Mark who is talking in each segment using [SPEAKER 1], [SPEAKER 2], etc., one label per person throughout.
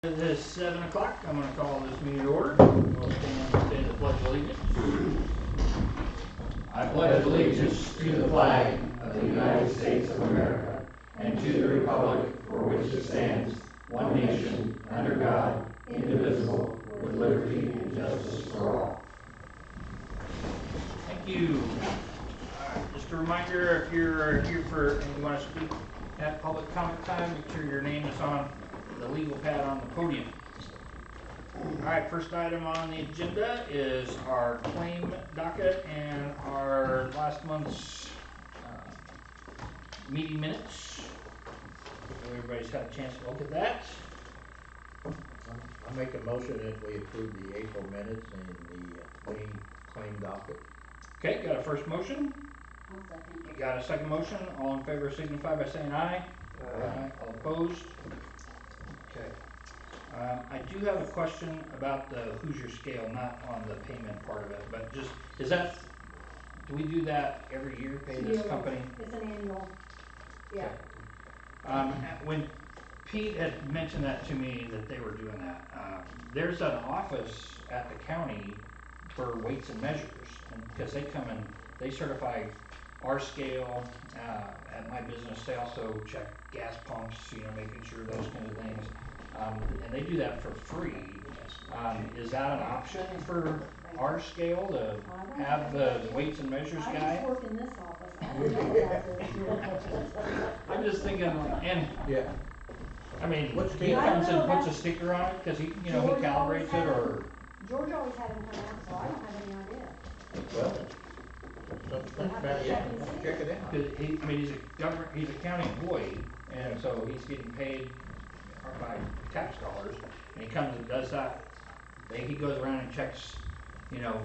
[SPEAKER 1] It is 7 o'clock. I'm going to call this meeting to order. We'll stand and say the Pledge of Allegiance.
[SPEAKER 2] I pledge allegiance to the flag of the United States of America and to the republic for which it stands, one nation, under God, indivisible, with liberty and justice for all.
[SPEAKER 1] Thank you. Just a reminder, if you're here for and you want to speak at public comment time, make sure your name is on the legal pad on the podium. Alright, first item on the agenda is our claim docket and our last month's meeting minutes. So everybody's had a chance to look at that.
[SPEAKER 3] I make a motion that we approve the April minutes and the claim docket.
[SPEAKER 1] Okay, got a first motion.
[SPEAKER 4] I'll second.
[SPEAKER 1] Got a second motion. All in favor signify by saying aye.
[SPEAKER 3] Aye.
[SPEAKER 1] All opposed? Okay. I do have a question about the Hoosier scale, not on the payment part of it, but just, is that, do we do that every year, pay this company?
[SPEAKER 4] It's an annual, yeah.
[SPEAKER 1] When Pete had mentioned that to me, that they were doing that, there's an office at the county for weights and measures, and because they come and they certify our scale. At my business, they also check gas pumps, making sure those kinds of things, and they do that for free. Is that an option for our scale to have the weights and measures
[SPEAKER 4] I
[SPEAKER 1] guy?
[SPEAKER 4] just work in this office, I don't know about this.
[SPEAKER 1] I'm just thinking, and
[SPEAKER 3] Yeah.
[SPEAKER 1] I mean,
[SPEAKER 3] What's
[SPEAKER 1] he
[SPEAKER 3] the-
[SPEAKER 1] comes and puts a sticker on it because he calibrates it, or
[SPEAKER 4] George always had him come out, so I don't have any idea.
[SPEAKER 3] Well, let's think about it. Yeah, check it out.
[SPEAKER 1] 'cause he's a county employee, and so he's getting paid by tax dollars, and he comes and does that. He goes around and checks,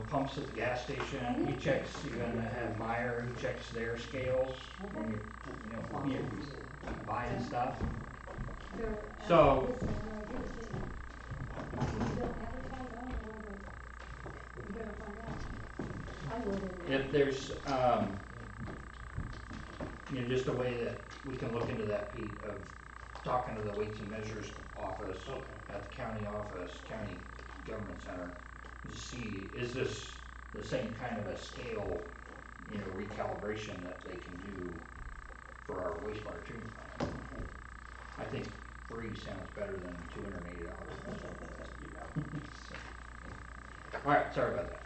[SPEAKER 1] pumps at the gas station. He checks even at Meyer. He checks their scales when you're buying stuff.
[SPEAKER 4] They're,
[SPEAKER 1] So-
[SPEAKER 4] this is right here, too. You don't advertise, I don't know where you better find out. I would anyway.
[SPEAKER 1] If there's, just a way that we can look into that, Pete, of talking to the weights and measures office at the county office, county government center, to see, is this the same kind of a scale, recalibration that they can do for our wastewater treatment plant? I think free sounds better than $280. Alright, sorry about that.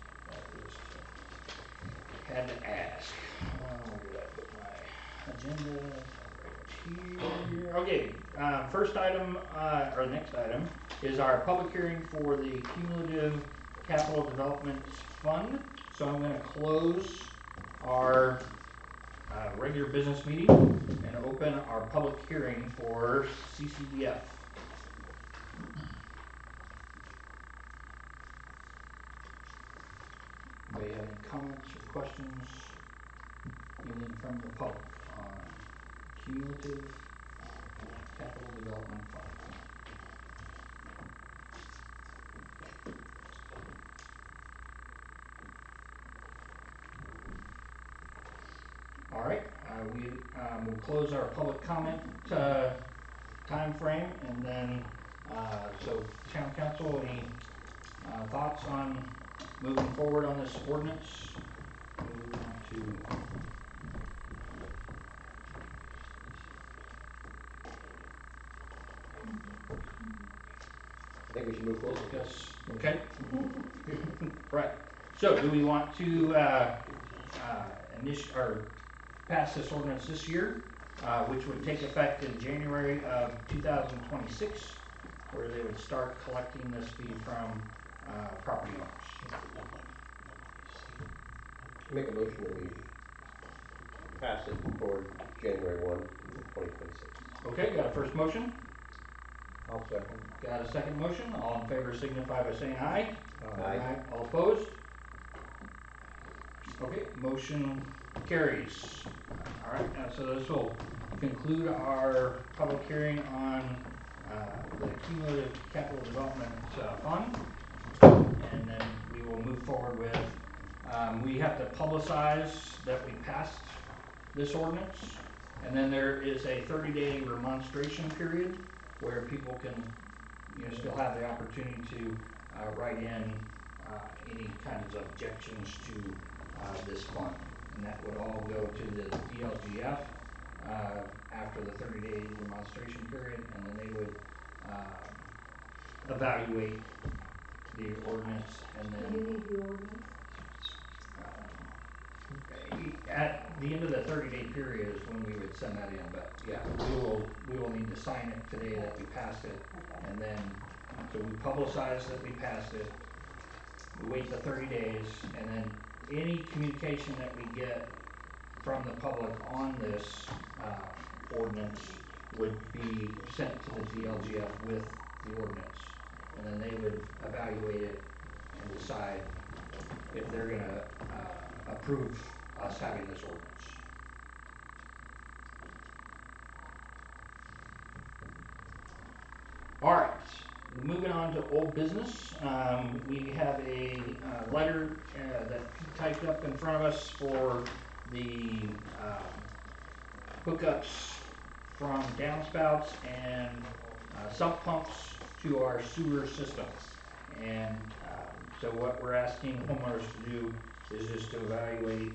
[SPEAKER 1] Had to ask. Where did I put my agenda? Right here. Okay, first item, or next item, is our public hearing for the Cumulative Capital Development Fund. So I'm going to close our regular business meeting and open our public hearing for CCDF. Anybody have any comments or questions? Anything from the public on Cumulative Capital Development Fund? All right, we will close our public comment time frame, and then so town council, any thoughts on moving forward on this ordinance? Move on
[SPEAKER 2] I think we should move
[SPEAKER 1] to
[SPEAKER 2] forward.
[SPEAKER 1] discuss. Okay. Right. So, do we want to or pass this ordinance this year, which would take effect in January of 2026, where they would start collecting this fee from property owners?
[SPEAKER 2] Make a motion that we pass it for January 1, 2026.
[SPEAKER 1] Okay, got a first motion?
[SPEAKER 3] I'll second.
[SPEAKER 1] Got a second motion? All in favor signify by saying aye.
[SPEAKER 2] Aye.
[SPEAKER 1] All opposed? Okay, motion carries. All right, so this will conclude our public hearing on the Cumulative Capital Development Fund, and then we will move forward with, we have to publicize that we passed this ordinance, and then there is a 30-day remonstration period where people can you still have the opportunity to write in any kinds of objections to this fund. And that would all go to the DLGF after the 30-day demonstration period, and then they would evaluate the ordinance, and
[SPEAKER 4] Do you
[SPEAKER 1] then
[SPEAKER 4] need the ordinance?
[SPEAKER 1] at the end of the 30-day period is when we would send that in, but yeah, we will need to sign it today that we passed it,
[SPEAKER 4] Okay.
[SPEAKER 1] and then, so we publicize that we passed it, we wait the 30 days, and then any communication that we get from the public on this ordinance would be sent to the DLGF with the ordinance, and then they would evaluate it and decide if they're gonna approve us having this ordinance. All right, moving on to old business. We have a letter that Pete typed up in front of us for the hookups from downspouts and sump pumps to our sewer system. And so what we're asking homeowners to do is just to evaluate,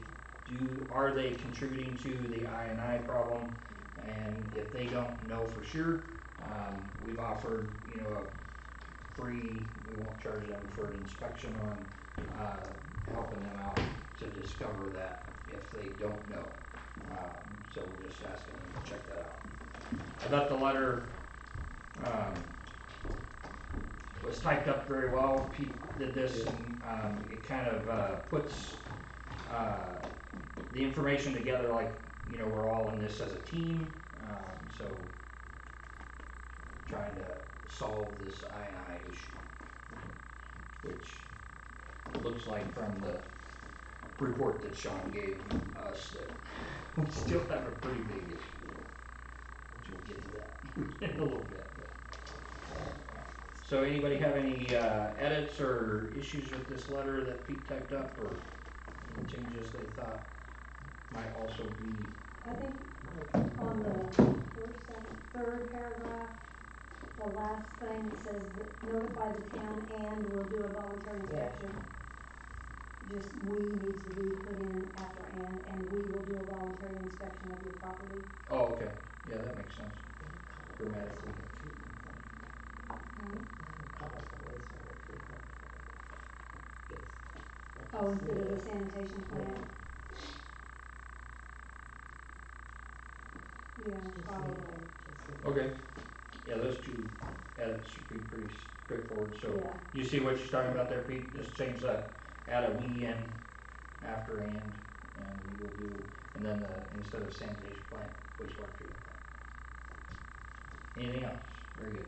[SPEAKER 1] are they contributing to the I&I problem? And if they don't know for sure, we've offered, a free, we won't charge them for an inspection on helping them out to discover that if they don't know. So we're just asking them to check that out. I thought the letter was typed up very well. Pete did this, and it kind of puts the information together like, we're all in this as a team. So trying to solve this I&I issue, which looks like from the report that Sean gave us that we still have a pretty big issue, which we'll get to that in a little bit. So anybody have any edits or issues with this letter that Pete typed up, or any changes they thought might also be?
[SPEAKER 4] I think on the first, second, third paragraph, the last thing, it says that notify the town and will do a voluntary inspection. Just we needs to be put in after and we will do a voluntary inspection of your property.
[SPEAKER 1] Oh, okay, yeah, that makes sense grammatically.
[SPEAKER 4] Oh, instead of the sanitation plant? Yeah, probably.
[SPEAKER 1] Okay, yeah, those two edits should be pretty straightforward. So
[SPEAKER 4] Yeah.
[SPEAKER 1] you see what she's talking about there, Pete? Just change that, add a we in after and we will do, and then instead of sanitation plant, wastewater treatment plant. Anything else? Very good.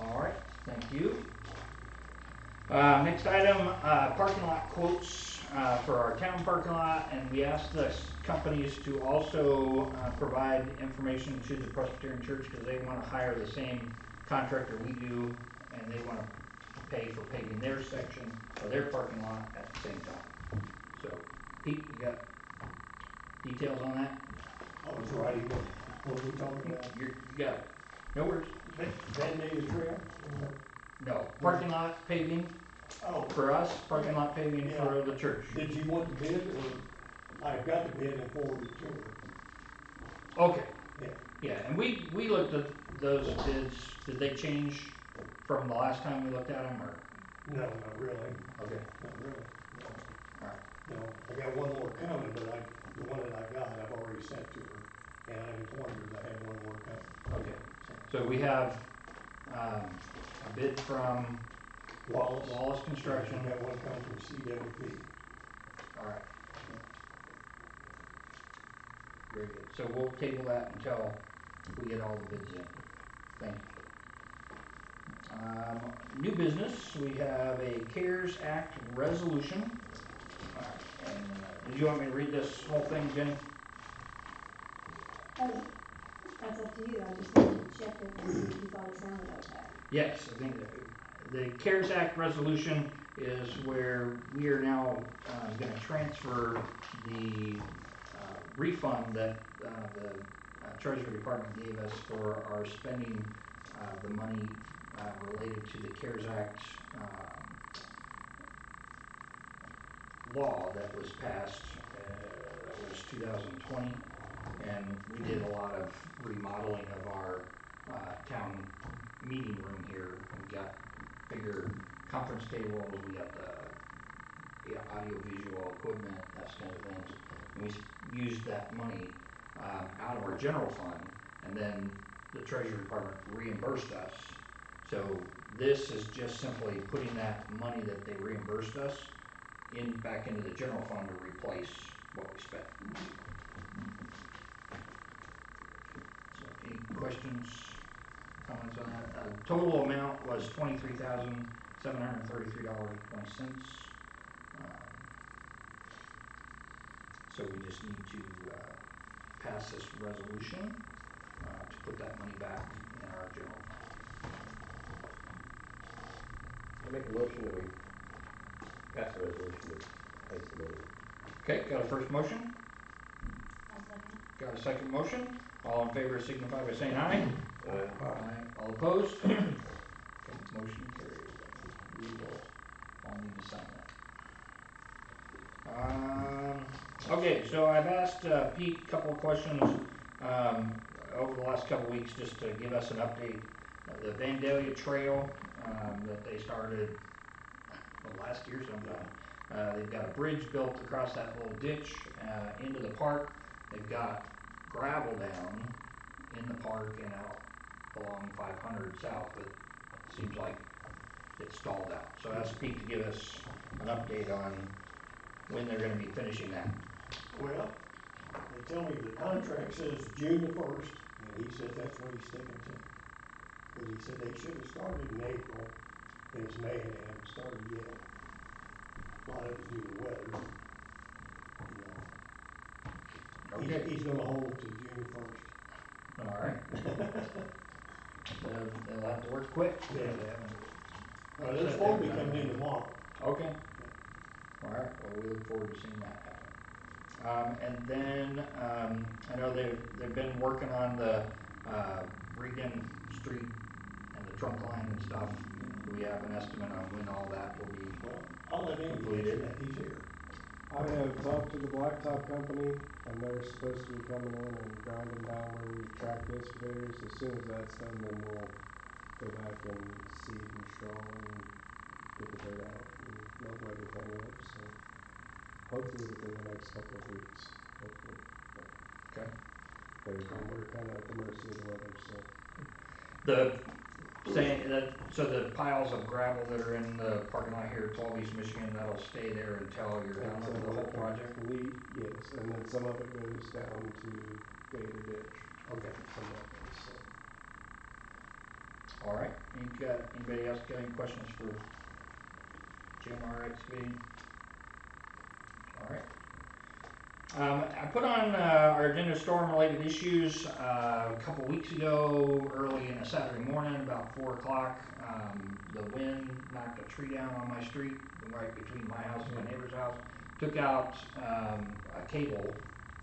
[SPEAKER 1] All right, thank you. Next item, parking lot quotes for our town parking lot, and we asked the companies to also provide information to the Presbyterian Church because they want to hire the same contractor we do, and they want to pay for paving their section of their parking lot at the same time. So, Pete, you got details on that?
[SPEAKER 5] I was writing what we talking about.
[SPEAKER 1] You got it. No worries.
[SPEAKER 5] Band-Aid trail?
[SPEAKER 1] No, parking lot paving
[SPEAKER 5] Oh,
[SPEAKER 1] for us, parking lot paving for the church.
[SPEAKER 5] did you want the bid, or I got the bid and forwarded it to her?
[SPEAKER 1] Okay.
[SPEAKER 5] Yeah.
[SPEAKER 1] Yeah, and we looked at those bids. Did they change from the last time we looked at them, or?
[SPEAKER 5] No, not really,
[SPEAKER 1] Okay,
[SPEAKER 5] not really, no.
[SPEAKER 1] all right.
[SPEAKER 5] No, I got one more coming, but the one that I got, I've already sent to her, and I informed her that I had one more coming.
[SPEAKER 1] Okay, so we have a bid from Wallace Construction.
[SPEAKER 5] I got one coming from CWP.
[SPEAKER 1] All right. Very good. So we'll table that until we get all the bids in. Thank you. New business, we have a CARES Act resolution. All right. And did you want me to read this whole thing, Jenny?
[SPEAKER 4] That's up to you, I just wanted to check it and see if you thought it sounded okay.
[SPEAKER 1] Yes, I think the CARES Act resolution is where we are now going to transfer the refund that the Treasury Department gave us for our spending the money related to the CARES Act law that was passed, that was 2020, and we did a lot of remodeling of our town meeting room here. We got bigger conference tables, we got the audio visual equipment, that kind of things, and we used that money out of our general fund, and then the Treasury Department reimbursed us. So this is just simply putting that money that they reimbursed us back into the general fund to replace what we spent. So any questions, comments on that? Total amount was $23,733.20. So we just need to pass this resolution to put that money back in our general fund.
[SPEAKER 2] I make a motion that we pass the resolution to place the money.
[SPEAKER 1] Okay, got a first motion?
[SPEAKER 4] I'll second.
[SPEAKER 1] Got a second motion? All in favor signify by saying aye.
[SPEAKER 2] Aye.
[SPEAKER 1] All opposed? Okay, motion carried. We will all need to sign that. Okay, so I've asked Pete a couple of questions over the last couple of weeks just to give us an update. The Vandalia Trail that they started last year sometime. They've got a bridge built across that little ditch into the park. They've got gravel down in the park and out along 500 south, but it seems like it's stalled out. So I asked Pete to give us an update on when they're going to be finishing that.
[SPEAKER 5] Well, they tell me the contract says June the 1st, and he said that's what he's sticking to. Because he said they should have started in April, and it's May and they haven't started yet. A lot of it was due to weather, you know.
[SPEAKER 1] Okay.
[SPEAKER 5] He's gonna hold it to June 1st.
[SPEAKER 1] All right. They'll have to work quick.
[SPEAKER 5] Yeah.
[SPEAKER 1] They haven't.
[SPEAKER 5] They're supposed to be coming in tomorrow.
[SPEAKER 1] Okay. All right. Well, we look forward to seeing that happen. And then I know they've been working on the Regan Street and the trunk line and stuff. Do we have an estimate on when all that will be?
[SPEAKER 5] Well, I'll let him
[SPEAKER 1] Completed.
[SPEAKER 5] answer that, he's here.
[SPEAKER 6] I have talked to the blacktop company, and they're supposed to be coming in and grinding down where we track the excavators. As soon as that's done, then we'll go back and seed and straw and get the dirt out and level everything up. So hopefully within the next couple of weeks, hopefully.
[SPEAKER 1] Okay.
[SPEAKER 6] We're kind of at the mercy of the weather, so.
[SPEAKER 1] Saying that, so the piles of gravel that are in the parking lot here at 12 East Michigan, that'll stay there until you're done with the whole project?
[SPEAKER 6] Yes, and then some of it goes down to Gator Ditch.
[SPEAKER 1] Okay.
[SPEAKER 6] Some of it, so.
[SPEAKER 1] All right. Anybody else got any questions for Jim R. Excavating? All right. I put on our agenda storm-related issues a couple weeks ago, early in a Saturday morning, about 4 o'clock. The wind knocked a tree down on my street, right between my house and my neighbor's house. Took out a cable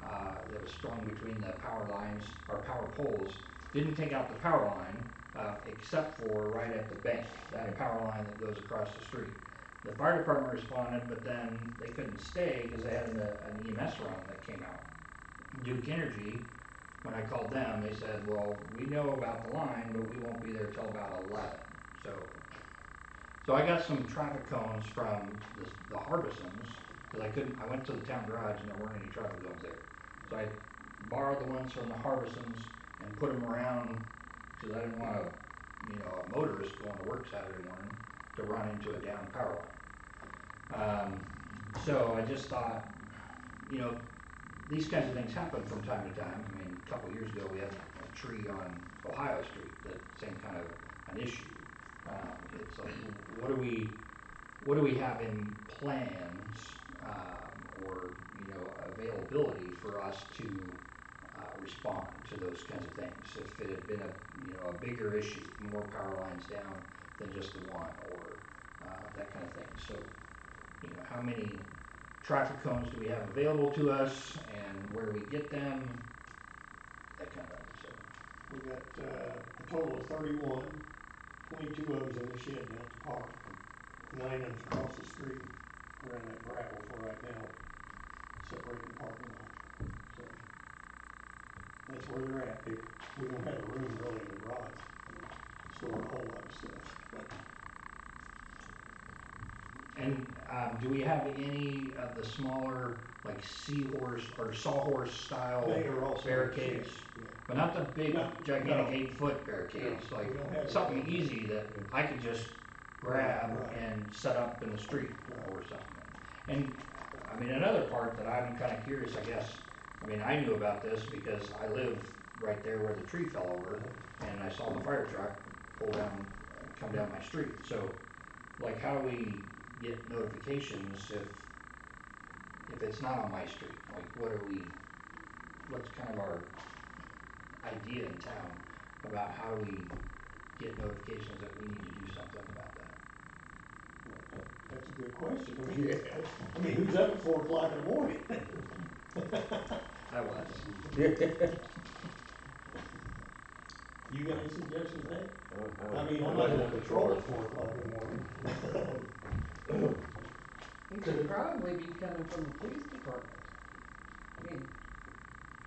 [SPEAKER 1] that was strung between the power lines, or power poles. Didn't take out the power line, except for right at the bank, that power line that goes across the street. The fire department responded, but then they couldn't stay because they had an EMS run that came out. Duke Energy, when I called them, they said, well, we know about the line, but we won't be there till about 11. So I got some traffic cones from the Harbisons, because I went to the town garage and there weren't any traffic cones there. So I borrowed the ones from the Harbisons and put them around, because I didn't want a motorist going to work Saturday morning to run into a down power line. So I just thought, these kinds of things happen from time to time. I mean, a couple of years ago we had a tree on Ohio Street, that same kind of an issue. It's like, what do we have in plans or availability for us to respond to those kinds of things? If it had been a bigger issue, more power lines down than just the one, or that kind of thing. So, how many traffic cones do we have available to us, and where do we get them? That kind of
[SPEAKER 5] We got, a total of 31. 22 of them's in the shed down at the park. 9 of them's across the street around that gravel for right now, separating the parking lot. So that's where they're at. We don't have a room really in the garage to store a whole lot of stuff.
[SPEAKER 1] And, do we have any of the smaller, like seahorse or sawhorse style
[SPEAKER 5] They are also in the
[SPEAKER 1] barricades?
[SPEAKER 5] shed, yeah.
[SPEAKER 1] But not the big
[SPEAKER 5] No,
[SPEAKER 1] gigantic
[SPEAKER 5] no.
[SPEAKER 1] 8-foot barricades,
[SPEAKER 5] No,
[SPEAKER 1] like
[SPEAKER 5] we don't have
[SPEAKER 1] something
[SPEAKER 5] any.
[SPEAKER 1] easy that
[SPEAKER 5] Yeah.
[SPEAKER 1] I could just grab
[SPEAKER 5] Right.
[SPEAKER 1] and set up in the street
[SPEAKER 5] Right.
[SPEAKER 1] or something. And, I mean, another part that I'm kinda curious, I guess, I mean, I knew about this because I live right there where the tree fell over, and I saw the fire truck pull down, come down my street, so, like, how do we get notifications if it's not on my street? Like, what's kind of our idea in town about how do we get notifications that we need to do something about that?
[SPEAKER 5] That's a good question. I mean, who's up at 4 o'clock in the morning?
[SPEAKER 1] I was.
[SPEAKER 5] You got any suggestions, Nate?
[SPEAKER 2] I
[SPEAKER 5] I mean, I'm not gonna patrol at 4 o'clock in the morning.
[SPEAKER 7] It should probably be coming from the police department. I mean,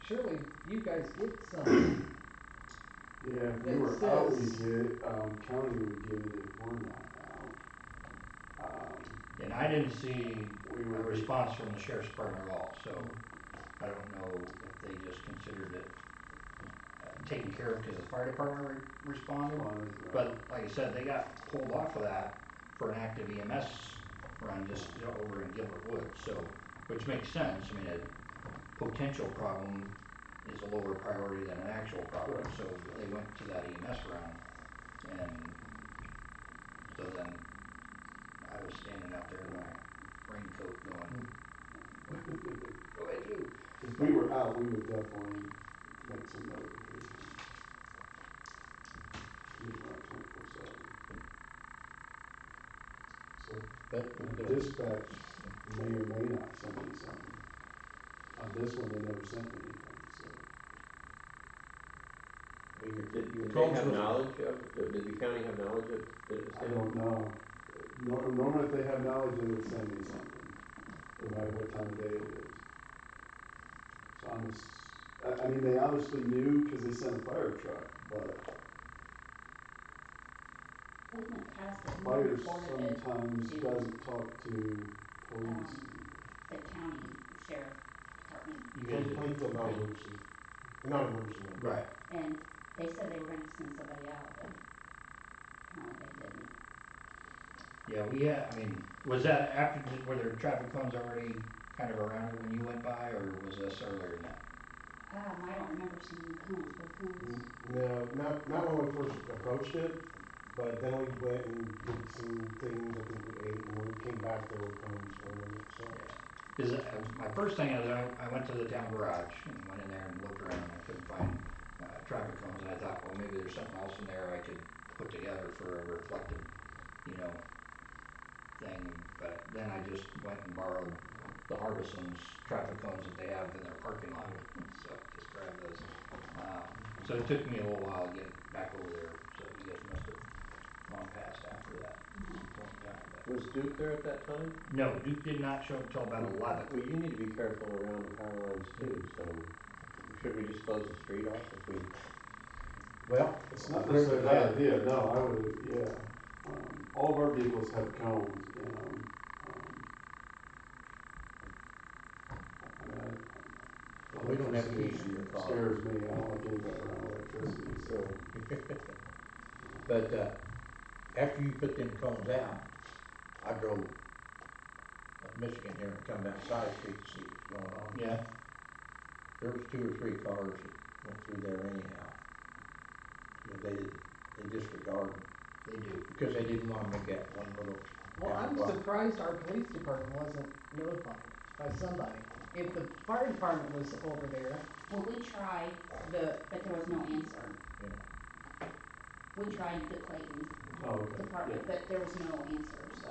[SPEAKER 7] surely you guys get some,
[SPEAKER 6] Yeah, if
[SPEAKER 7] That
[SPEAKER 6] we were out, we
[SPEAKER 7] says-
[SPEAKER 6] get it, county would get it if we're not out.
[SPEAKER 1] And I didn't see
[SPEAKER 6] We
[SPEAKER 1] a
[SPEAKER 6] were-
[SPEAKER 1] response from the sheriff's department at all, so I don't know if they just considered it taken care of because the fire department responded. But like I said, they got pulled off of that for an active EMS run just over in Gilbert Woods, so, which makes sense. I mean, a potential problem is a lower priority than an actual problem, so they went to that EMS run. And so then I was standing out there in my raincoat going, what do I do?
[SPEAKER 6] If we were out, we would definitely make some notifications. We run 24/7. So, dispatch may or may not send me something. On this one, they never sent me anything, so.
[SPEAKER 2] Did they have knowledge of, did the county have knowledge of, that it was
[SPEAKER 6] I
[SPEAKER 2] down?
[SPEAKER 6] don't know. Normally, if they have knowledge, they would send me something, no matter what time of day it is. So I mean, they obviously knew because they sent a fire truck, but
[SPEAKER 8] In the past, it
[SPEAKER 6] fire
[SPEAKER 8] reported it
[SPEAKER 6] sometimes
[SPEAKER 8] to,
[SPEAKER 6] doesn't talk to police.
[SPEAKER 8] the county sheriff department,
[SPEAKER 1] You guys did.
[SPEAKER 5] Until non-emergency, non-emergency.
[SPEAKER 1] Right.
[SPEAKER 8] and they said they were gonna send somebody out, but apparently they didn't.
[SPEAKER 1] Yeah, I mean, was that after, were there traffic cones already kind of around it when you went by, or was this earlier than that?
[SPEAKER 8] I don't remember seeing cones, what cones?
[SPEAKER 5] No, not when we first approached it, but then we went and did some things, I think we ate, and when we came back, there were cones around it, so.
[SPEAKER 1] Yeah. Because my first thing is I went to the town garage and went in there and looked around, and I couldn't find traffic cones, and I thought, well, maybe there's something else in there I could put together for a reflective, thing, but then I just went and borrowed the Harbison's traffic cones that they have in their parking lot, so just grabbed those. So it took me a little while to get back over there, so you guys must have gone past after that point in time, but.
[SPEAKER 2] Was Duke there at that time?
[SPEAKER 1] No, Duke did not show up until about 11.
[SPEAKER 2] Well, you need to be careful around the power lines too, so should we just close the street off if we?
[SPEAKER 5] Well,
[SPEAKER 6] It's not necessarily a bad idea, no, I would, yeah. All of our vehicles have cones in them.
[SPEAKER 3] We don't have keys to your car.
[SPEAKER 6] Scares me, I don't like anybody around electricity, so.
[SPEAKER 3] But, after you put them cones out, I drove up Michigan here and come down side street to see what's going on.
[SPEAKER 1] Yeah.
[SPEAKER 3] There was 2 or 3 cars that went through there anyhow. They disregard them
[SPEAKER 1] They do.
[SPEAKER 3] because they didn't want to make that one little.
[SPEAKER 7] well, I'm
[SPEAKER 3] block.
[SPEAKER 7] surprised our police department wasn't notified by somebody. If the fire department was over there,
[SPEAKER 8] Well, we tried, but there was no answer.
[SPEAKER 3] Yeah.
[SPEAKER 8] We tried the Clayton
[SPEAKER 6] Oh, okay.
[SPEAKER 8] department,
[SPEAKER 6] Yeah.
[SPEAKER 8] but there was no answer, so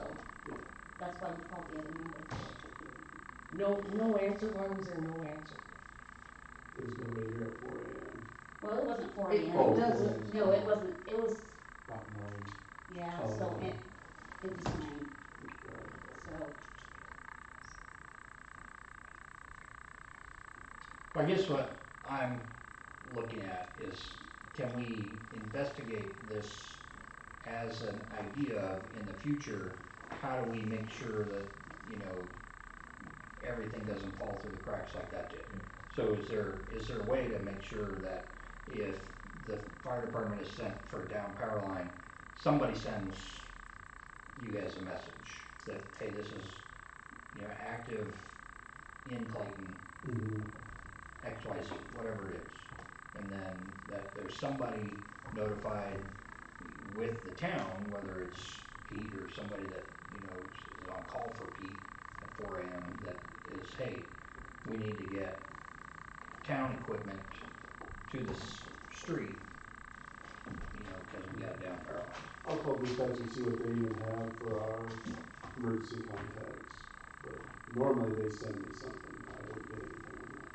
[SPEAKER 6] Yeah.
[SPEAKER 8] that's why we called the other number.
[SPEAKER 7] no answer, why was there no answer?
[SPEAKER 6] There's nobody here at 4 AM.
[SPEAKER 8] Well, it wasn't four
[SPEAKER 7] It
[SPEAKER 8] AM.
[SPEAKER 2] Oh.
[SPEAKER 7] doesn't.
[SPEAKER 8] No, it wasn't, it was,
[SPEAKER 6] About 9.
[SPEAKER 8] yeah,
[SPEAKER 6] Oh,
[SPEAKER 8] so
[SPEAKER 6] okay.
[SPEAKER 8] it just rained,
[SPEAKER 6] Right.
[SPEAKER 8] so.
[SPEAKER 1] I guess what I'm looking at is, can we investigate this as an idea of, in the future, how do we make sure that, you know, everything doesn't fall through the cracks like that did? So is there a way to make sure that if the fire department is sent for a down power line, somebody sends you guys a message that, hey, this is, you know, active in Clayton,
[SPEAKER 6] Mm-hmm.
[SPEAKER 1] XYZ, whatever it is. And then that there's somebody notified with the town, whether it's Pete or somebody that, you know, is on call for Pete at 4 AM, that is, hey, we need to get town equipment to this street, you know, because we got a down power line.
[SPEAKER 6] I'll call dispatch and see what they even have for our emergency contacts. But normally they send me something. I didn't get anything on that one.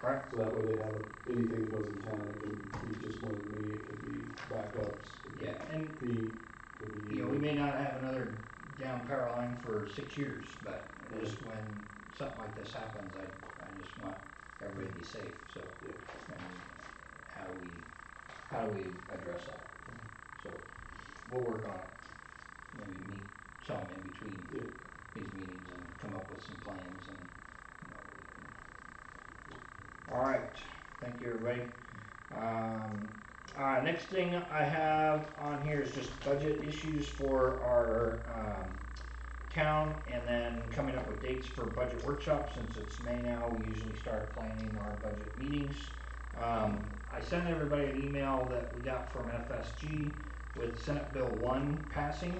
[SPEAKER 6] Yeah.
[SPEAKER 1] Alright,
[SPEAKER 6] So that way they have anything that goes in town. It can be just more than me. It could be backups.
[SPEAKER 1] yeah, and
[SPEAKER 6] Pete. Could be
[SPEAKER 1] you know, we may not have another down power line for 6 years, but just when something like this happens, I just want everybody to be safe, so.
[SPEAKER 6] Yeah.
[SPEAKER 1] And how do we address that? So, we'll work on it, maybe meet some in between
[SPEAKER 6] Yeah.
[SPEAKER 1] these meetings and come up with some plans and, you know, we can. All right, thank you, everybody. Next thing I have on here is just budget issues for our, town, and then coming up with dates for budget workshops. Since it's May now, we usually start planning our budget meetings. I sent everybody an email that we got from FSG with Senate Bill 1 passing.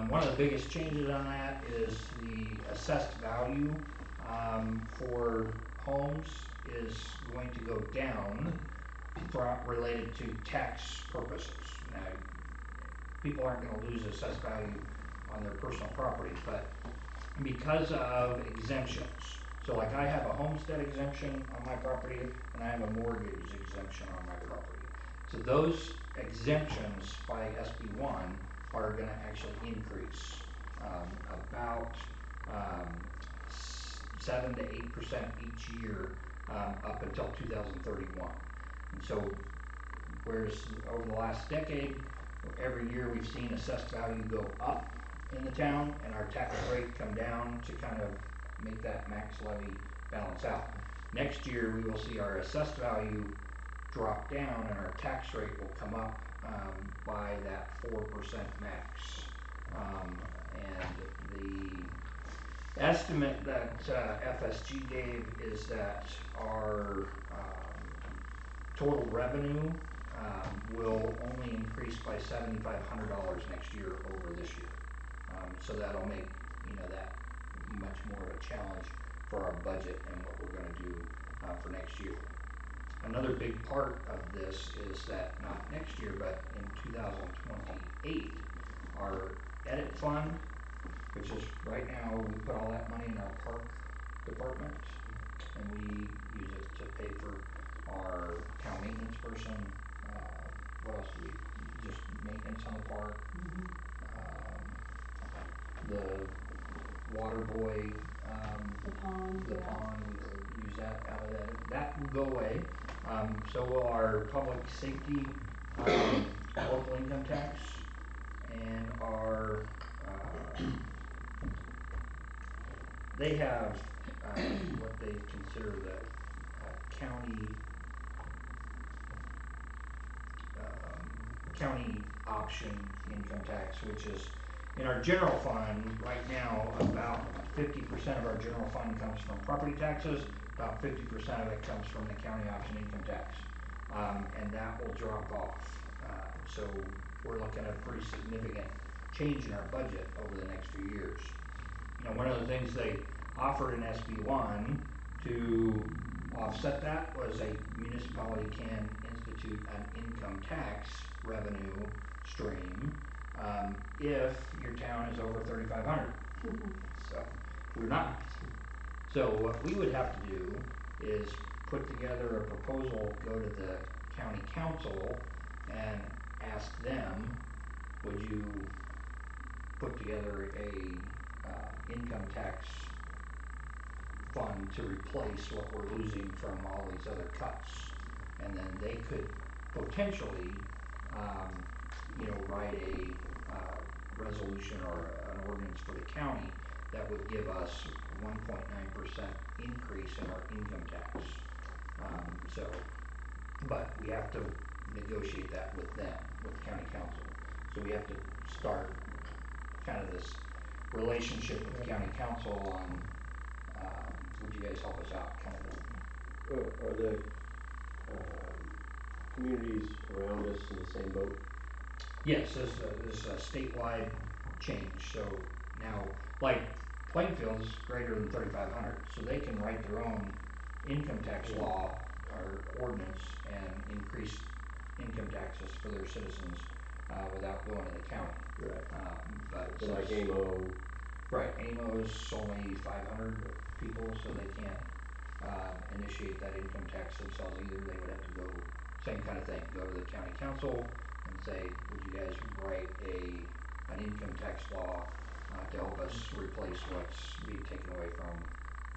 [SPEAKER 1] One of the biggest changes on that is the assessed value for homes is going to go down related to tax purposes. Now, people aren't going to lose assessed value on their personal property, but because of exemptions. So like I have a homestead exemption on my property and I have a mortgage exemption on my property. So those exemptions by SB 1 are going to actually increase about 7 to 8% each year up until 2031. And so whereas over the last decade, every year we've seen assessed value go up in the town and our tax rate come down to kind of make that max levy balance out. Next year we will see our assessed value drop down and our tax rate will come up by that 4% max. And the estimate that FSG gave is that our total revenue will only increase by $7,500 next year over this year. So that'll make, you know, that much more of a challenge for our budget and what we're going to do for next year. Another big part of this is that not next year, but in 2028, our edit fund, which is right now, we put all that money in our park department, and we use it to pay for our town maintenance person. What else do we, just maintenance on the park, the water boy,
[SPEAKER 4] The pond,
[SPEAKER 1] the
[SPEAKER 4] yeah.
[SPEAKER 1] pond, we use that out of that. That will go away. So will our public safety, local income tax, and our, they have what they consider the county county option income tax, which is in our general fund right now. About 50% of our general fund comes from property taxes. About 50% of it comes from the county option income tax, and that will drop off. So we're looking at a pretty significant change in our budget over the next few years. You know, one of the things they offered in SB 1 to offset that was a municipality can institute an income tax revenue stream if your town is over 3,500. So we're not. So what we would have to do is put together a proposal, go to the county council and ask them, would you put together a, income tax fund to replace what we're losing from all these other cuts? And then they could potentially, write a, resolution or an ordinance for the county that would give us 1.9% increase in our income tax. But we have to negotiate that with them, with the county council. So we have to start kind of this relationship with the county council on, would you guys help us out, kind of thing.
[SPEAKER 2] Are the communities around us in the same boat?
[SPEAKER 1] Yes, this is a statewide change, so now, like, Plainfield's greater than 3,500, so they can write their own income tax law or ordinance and increase income taxes for their citizens, without going to the county.
[SPEAKER 2] Right.
[SPEAKER 1] But
[SPEAKER 2] So like AMO.
[SPEAKER 1] Right, AMO's only 500 people, so they can't, initiate that income tax themselves either. They would have to go, same kind of thing, go to the county council and say, would you guys write an income tax law, to help us replace what's being taken away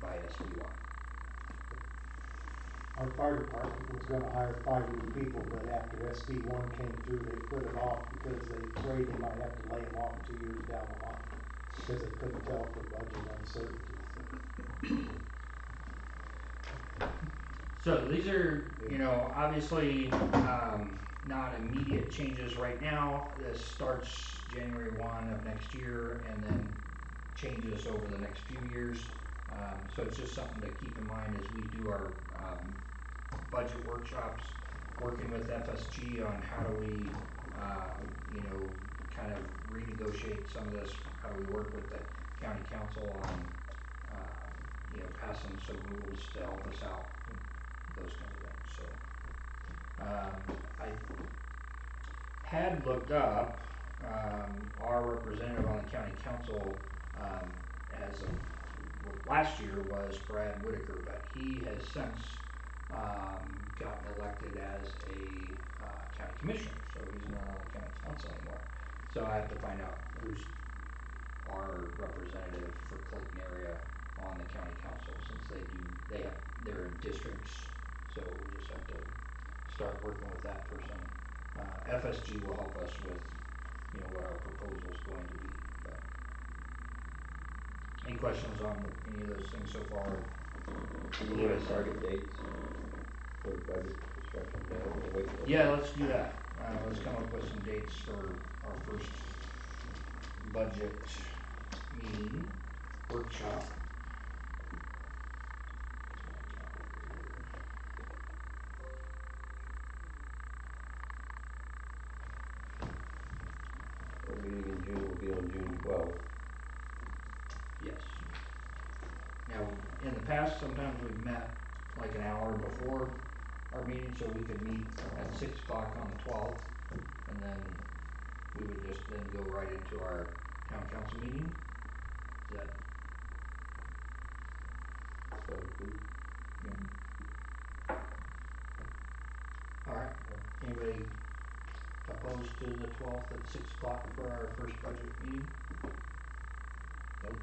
[SPEAKER 1] by SB1.
[SPEAKER 9] Our fire department was gonna hire 5 new people, but after SB1 came through, they put it off because they afraid they might have to lay them off 2 years down the line, because they couldn't tell for budget uncertainty, so.
[SPEAKER 1] So these are, obviously, not immediate changes right now. This starts January 1 of next year and then changes over the next few years. So it's just something to keep in mind as we do our, budget workshops, working with FSG on how do we, kind of renegotiate some of this. How do we work with the county council on, passing some rules to help us out, those kinds of things. So I had looked up, our representative on the county council, as of last year was Brad Whitaker, but he has since, gotten elected as a, county commissioner, so he's not on the county council anymore. So I have to find out who's our representative for Clayton area on the county council, since they're in districts, so we just have to start working with that person. FSG will help us with, what our proposal is going to be. But any questions on any of those things so far?
[SPEAKER 2] Do you want to target dates for budget construction now, or wait till?
[SPEAKER 1] Yeah, let's do that. Let's come up with some dates for our first budget meeting, workshop.
[SPEAKER 2] Our meeting in June will be on June 12th.
[SPEAKER 1] Yes. Now, in the past, sometimes we've met like an hour before our meeting, so we could meet at 6 o'clock on the 12th, and then we would just then go right into our town council meeting. Is that?
[SPEAKER 2] Sounds good.
[SPEAKER 1] Yeah. All right. Anybody opposed to the 12th at 6 o'clock for our first budget meeting?
[SPEAKER 3] Nope.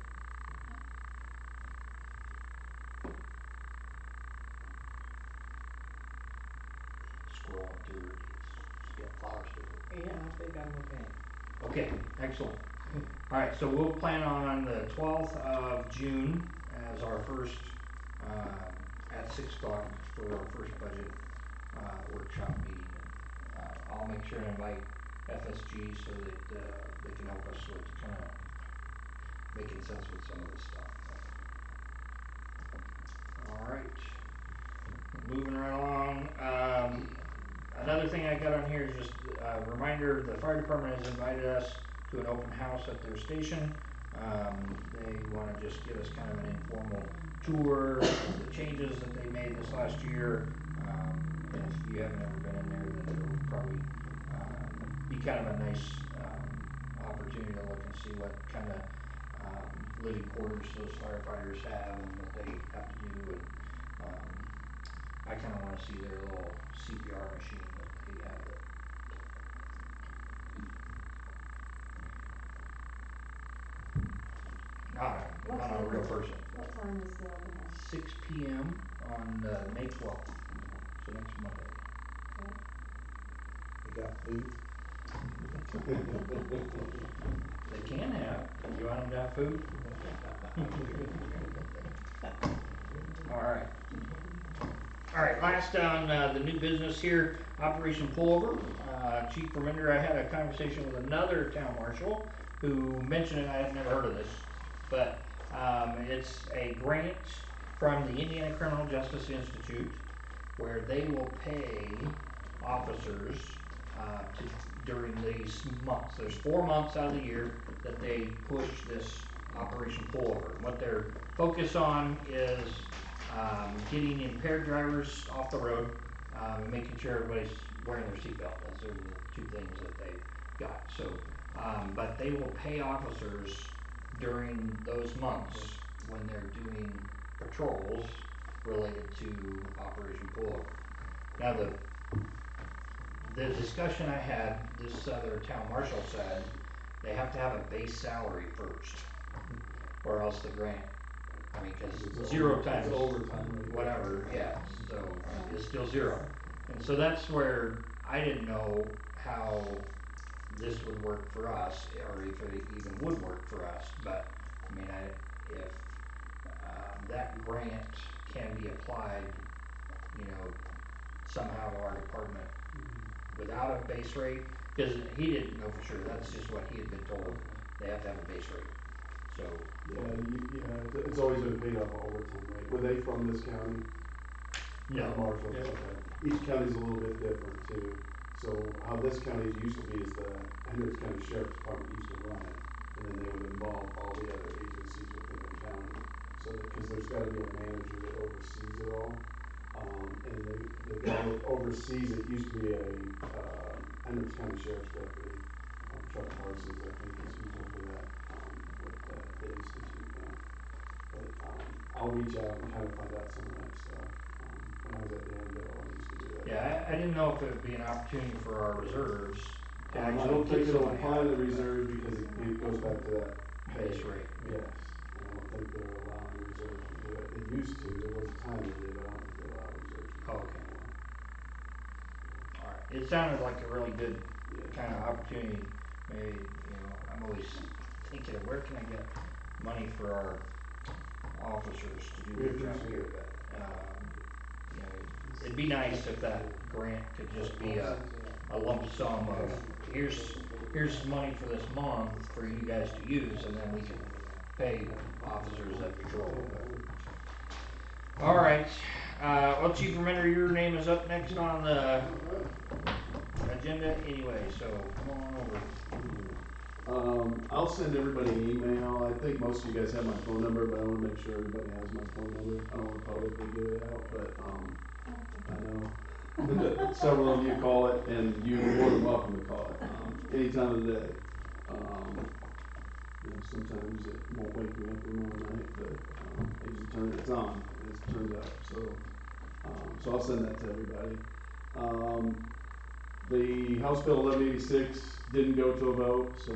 [SPEAKER 1] Scrolling through her dates. She's got flowers to do.
[SPEAKER 7] Yeah, I think I'm okay.
[SPEAKER 1] Okay, excellent. All right, so we'll plan on the 12th of June as our first, at 6 o'clock for our first budget, workshop meeting. I'll make sure to invite FSG so that, they can help us with kind of making sense with some of this stuff. All right, moving right along. Another thing I got on here is just a reminder, the fire department has invited us to an open house at their station. They want to just give us kind of an informal tour of the changes that they made this last year. And if you haven't ever been in there, then it'll probably, be kind of a nice, opportunity to look and see what kind of, living quarters those firefighters have and what they have to do, and I kinda wanna see their little CPR machine that they have that.
[SPEAKER 4] What
[SPEAKER 1] Not a
[SPEAKER 4] time
[SPEAKER 1] real
[SPEAKER 4] is it?
[SPEAKER 1] person.
[SPEAKER 4] What time is the open house?
[SPEAKER 1] 6 PM on, May 12th, so next Monday.
[SPEAKER 4] Okay.
[SPEAKER 3] You got food?
[SPEAKER 1] They can have, you want them to have food? Alright. Alright, last on, the new business here, Operation Pullover. Chief Remender, I had a conversation with another town marshal who mentioned it, I had never heard of this, but, it's a grant from the Indiana Criminal Justice Institute where they will pay officers, during these months. There's 4 months out of the year that they push this Operation Pullover. And what they're focused on is getting impaired drivers off the road, and making sure everybody's wearing their seatbelt. Those are the 2 things that they've got. So, but they will pay officers during those months when they're doing patrols related to Operation Pullover. Now the discussion I had, this other town marshal said, they have to have a base salary first, or else the grant, I mean, cause 0 times,
[SPEAKER 6] overtime, right?
[SPEAKER 1] whatever, yeah, so it's still 0. And so that's where I didn't know how this would work for us, or if it even would work for us, but, I mean, if, that grant can be applied, you know, somehow to our department without a base rate, because he didn't know for sure, that's just what he had been told, they have to have a base rate, so.
[SPEAKER 6] Yeah, it's always been paid off of overtime, right? Were they from this county?
[SPEAKER 1] No.
[SPEAKER 6] Marshall,
[SPEAKER 1] Yeah.
[SPEAKER 6] okay. Each county's a little bit different too. So how this county used to be is the Hendricks County Sheriff's Department used to run it, and then they would involve all the other agencies within the county. So that, cause there's gotta be a manager that oversees it all. And the guy that oversees it used to be a, Hendricks County Sheriff's Deputy. Chuck Parsons, I think, is who's over that, with the institute now. But, I'll reach out and kind of find out some of that stuff. When I was at Danville, I used to do that.
[SPEAKER 1] Yeah, I didn't know if it would be an opportunity for our reserves to
[SPEAKER 6] I
[SPEAKER 1] actually
[SPEAKER 6] don't think
[SPEAKER 1] get
[SPEAKER 6] it'll
[SPEAKER 1] somebody
[SPEAKER 6] apply
[SPEAKER 1] out
[SPEAKER 6] to
[SPEAKER 1] of
[SPEAKER 6] the
[SPEAKER 1] it.
[SPEAKER 6] reserves because it goes back to that
[SPEAKER 1] Base rate.
[SPEAKER 6] Yes, and I don't think they're allowing reserves to do it. It used to, there was a time they did, but I don't think they allow reserves to do it
[SPEAKER 1] Okay.
[SPEAKER 6] anymore.
[SPEAKER 1] Alright, it sounded like a really good
[SPEAKER 6] Yeah.
[SPEAKER 1] kind of opportunity, maybe, you know, I'm always thinking of where can I get money for our officers to do
[SPEAKER 6] We
[SPEAKER 1] their job
[SPEAKER 6] appreciate
[SPEAKER 1] here,
[SPEAKER 6] it.
[SPEAKER 1] but, you know, it'd be nice if that grant could just be a lump sum of, here's money for this month for you guys to use, and then we can pay officers that patrol. Alright, well, Chief Remender, your name is up next on the agenda anyway, so come on over.
[SPEAKER 6] I'll send everybody an email. I think most of you guys have my phone number, but I wanna make sure everybody has my phone number. I don't wanna publicly give it out, but, I know several of you call it, and you're more than welcome to call it, any time of the day. You know, sometimes it won't wake me up in the middle of the night, but, it's on, as it turns out, so I'll send that to everybody. The House Bill 1186 didn't go to a vote, so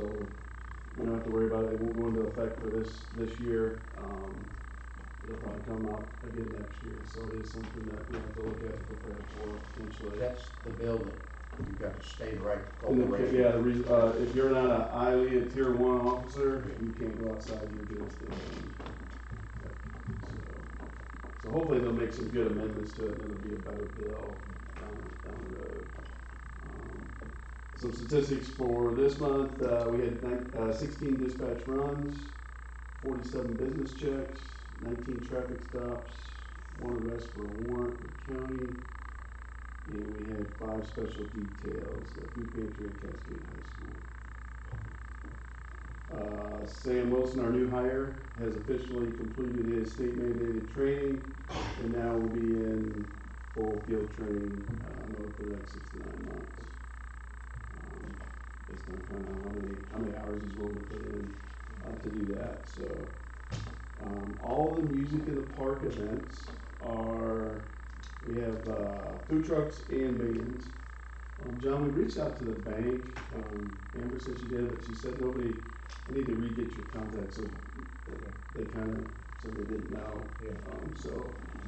[SPEAKER 6] we don't have to worry about it. It won't go into effect for this year. It'll probably come out again next year, so it is something that we have to look at and prepare for potentially.
[SPEAKER 3] That's the bill that you've got to stay the right
[SPEAKER 6] And
[SPEAKER 3] corporation.
[SPEAKER 6] if you're not a highly a tier 1 officer, you can't go outside your jurisdiction. Yep. So hopefully they'll make some good amendments to it, and it'll be a better bill down the road. Some statistics for this month, we had 16 dispatch runs, 47 business checks, 19 traffic stops, 1 arrest for a warrant for the county, and we had 5 special details at Food Pantry and Cascade High School. Sam Wilson, our new hire, has officially completed his state mandated training, and now will be in full field training mode for the next 6 to 9 months. Based on kind of how many hours he's willing to put in to do that. So all the music in the park events are
[SPEAKER 10] We have, food trucks and vans. John, we reached out to the bank, Amber said she did, but she said nobody, I need to re-get your contact, so they kinda said they didn't know.
[SPEAKER 3] Yeah.
[SPEAKER 10] So,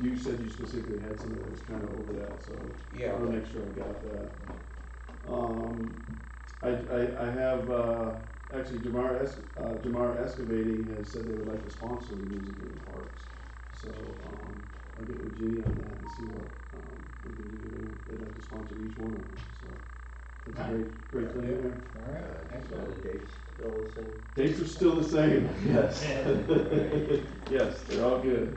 [SPEAKER 10] you said you specifically had somebody that was kinda over that, so.
[SPEAKER 3] Yeah.
[SPEAKER 10] I wanna make sure I got that. I have, actually Jamar Excavating has said they would like to sponsor the music in the parks. So, I'll get with Jenny on that and see what, we can do. They'd like to sponsor each one of them, so. That's a great thing there.
[SPEAKER 1] All right,
[SPEAKER 2] So
[SPEAKER 1] excellent.
[SPEAKER 2] the date's still the same?
[SPEAKER 10] Dates are still the same, yes. Yes, they're all good.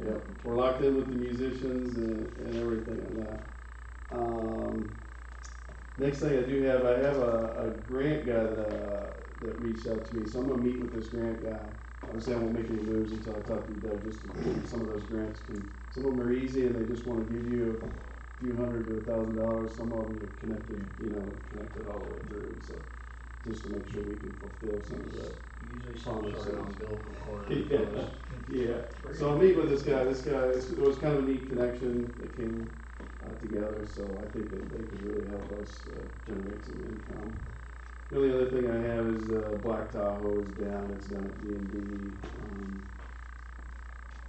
[SPEAKER 10] Yep, we're locked in with the musicians and everything on that. Next thing I have a grant guy that reached out to me, so I'm gonna meet with this grant guy. Obviously, I won't make any moves until I talk to you, Doug, just to, some of those grants some of them are easy and they just wanna give you a few $100 to $1,000, some of them are connected, connected all the way through, so. Just to make sure we can fulfill some of the
[SPEAKER 1] Usually some sort of
[SPEAKER 10] promises.
[SPEAKER 1] umbilical cord.
[SPEAKER 10] Yeah, so I'll meet with this guy, it was kind of a neat connection that came together, so I think that they could really help us generate some income. The only other thing I have is Black Tahoe is down, it's down at D&D,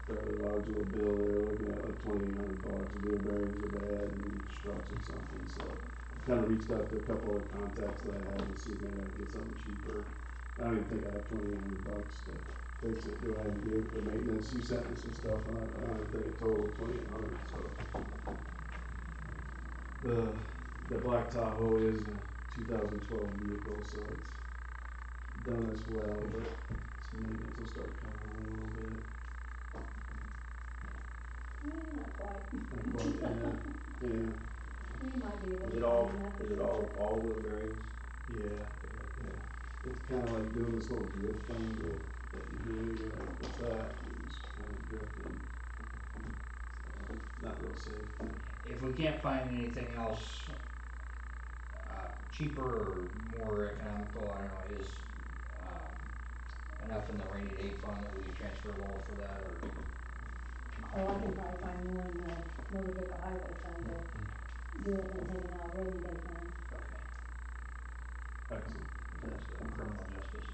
[SPEAKER 10] fairly large little bill there, looking at like $2,800, the wheel bearings are bad and struts or something, so. Kind of reached out to a couple of contacts that I have to see if maybe I can get something cheaper. I don't even think I have $2,800 to fix it, do I have to do it for maintenance? You sent me some stuff, and I don't think it totaled $2,800, so. The Black Tahoe is a 2012 vehicle, so it's done as well, but some maintenance will start covering a little bit.
[SPEAKER 4] Not quite.
[SPEAKER 10] Not quite, yeah.
[SPEAKER 4] You might be able
[SPEAKER 2] Is
[SPEAKER 4] to
[SPEAKER 2] it all,
[SPEAKER 4] find enough to
[SPEAKER 2] is it
[SPEAKER 4] do it.
[SPEAKER 2] all wheel bearings?
[SPEAKER 10] Yeah. It's kind of like doing this little drift thing that you do, with that, you just kind of drifting. So, not real safe.
[SPEAKER 1] If we can't find anything else, cheaper or more economical, I don't know, is, enough in the rainy day fund that we can transfer a little for that, or?
[SPEAKER 4] Oh, I can probably find more in the motor vehicle highway fund to do it than taking out a rainy day fund.
[SPEAKER 1] Okay.
[SPEAKER 10] Excellent.
[SPEAKER 1] That's the criminal justice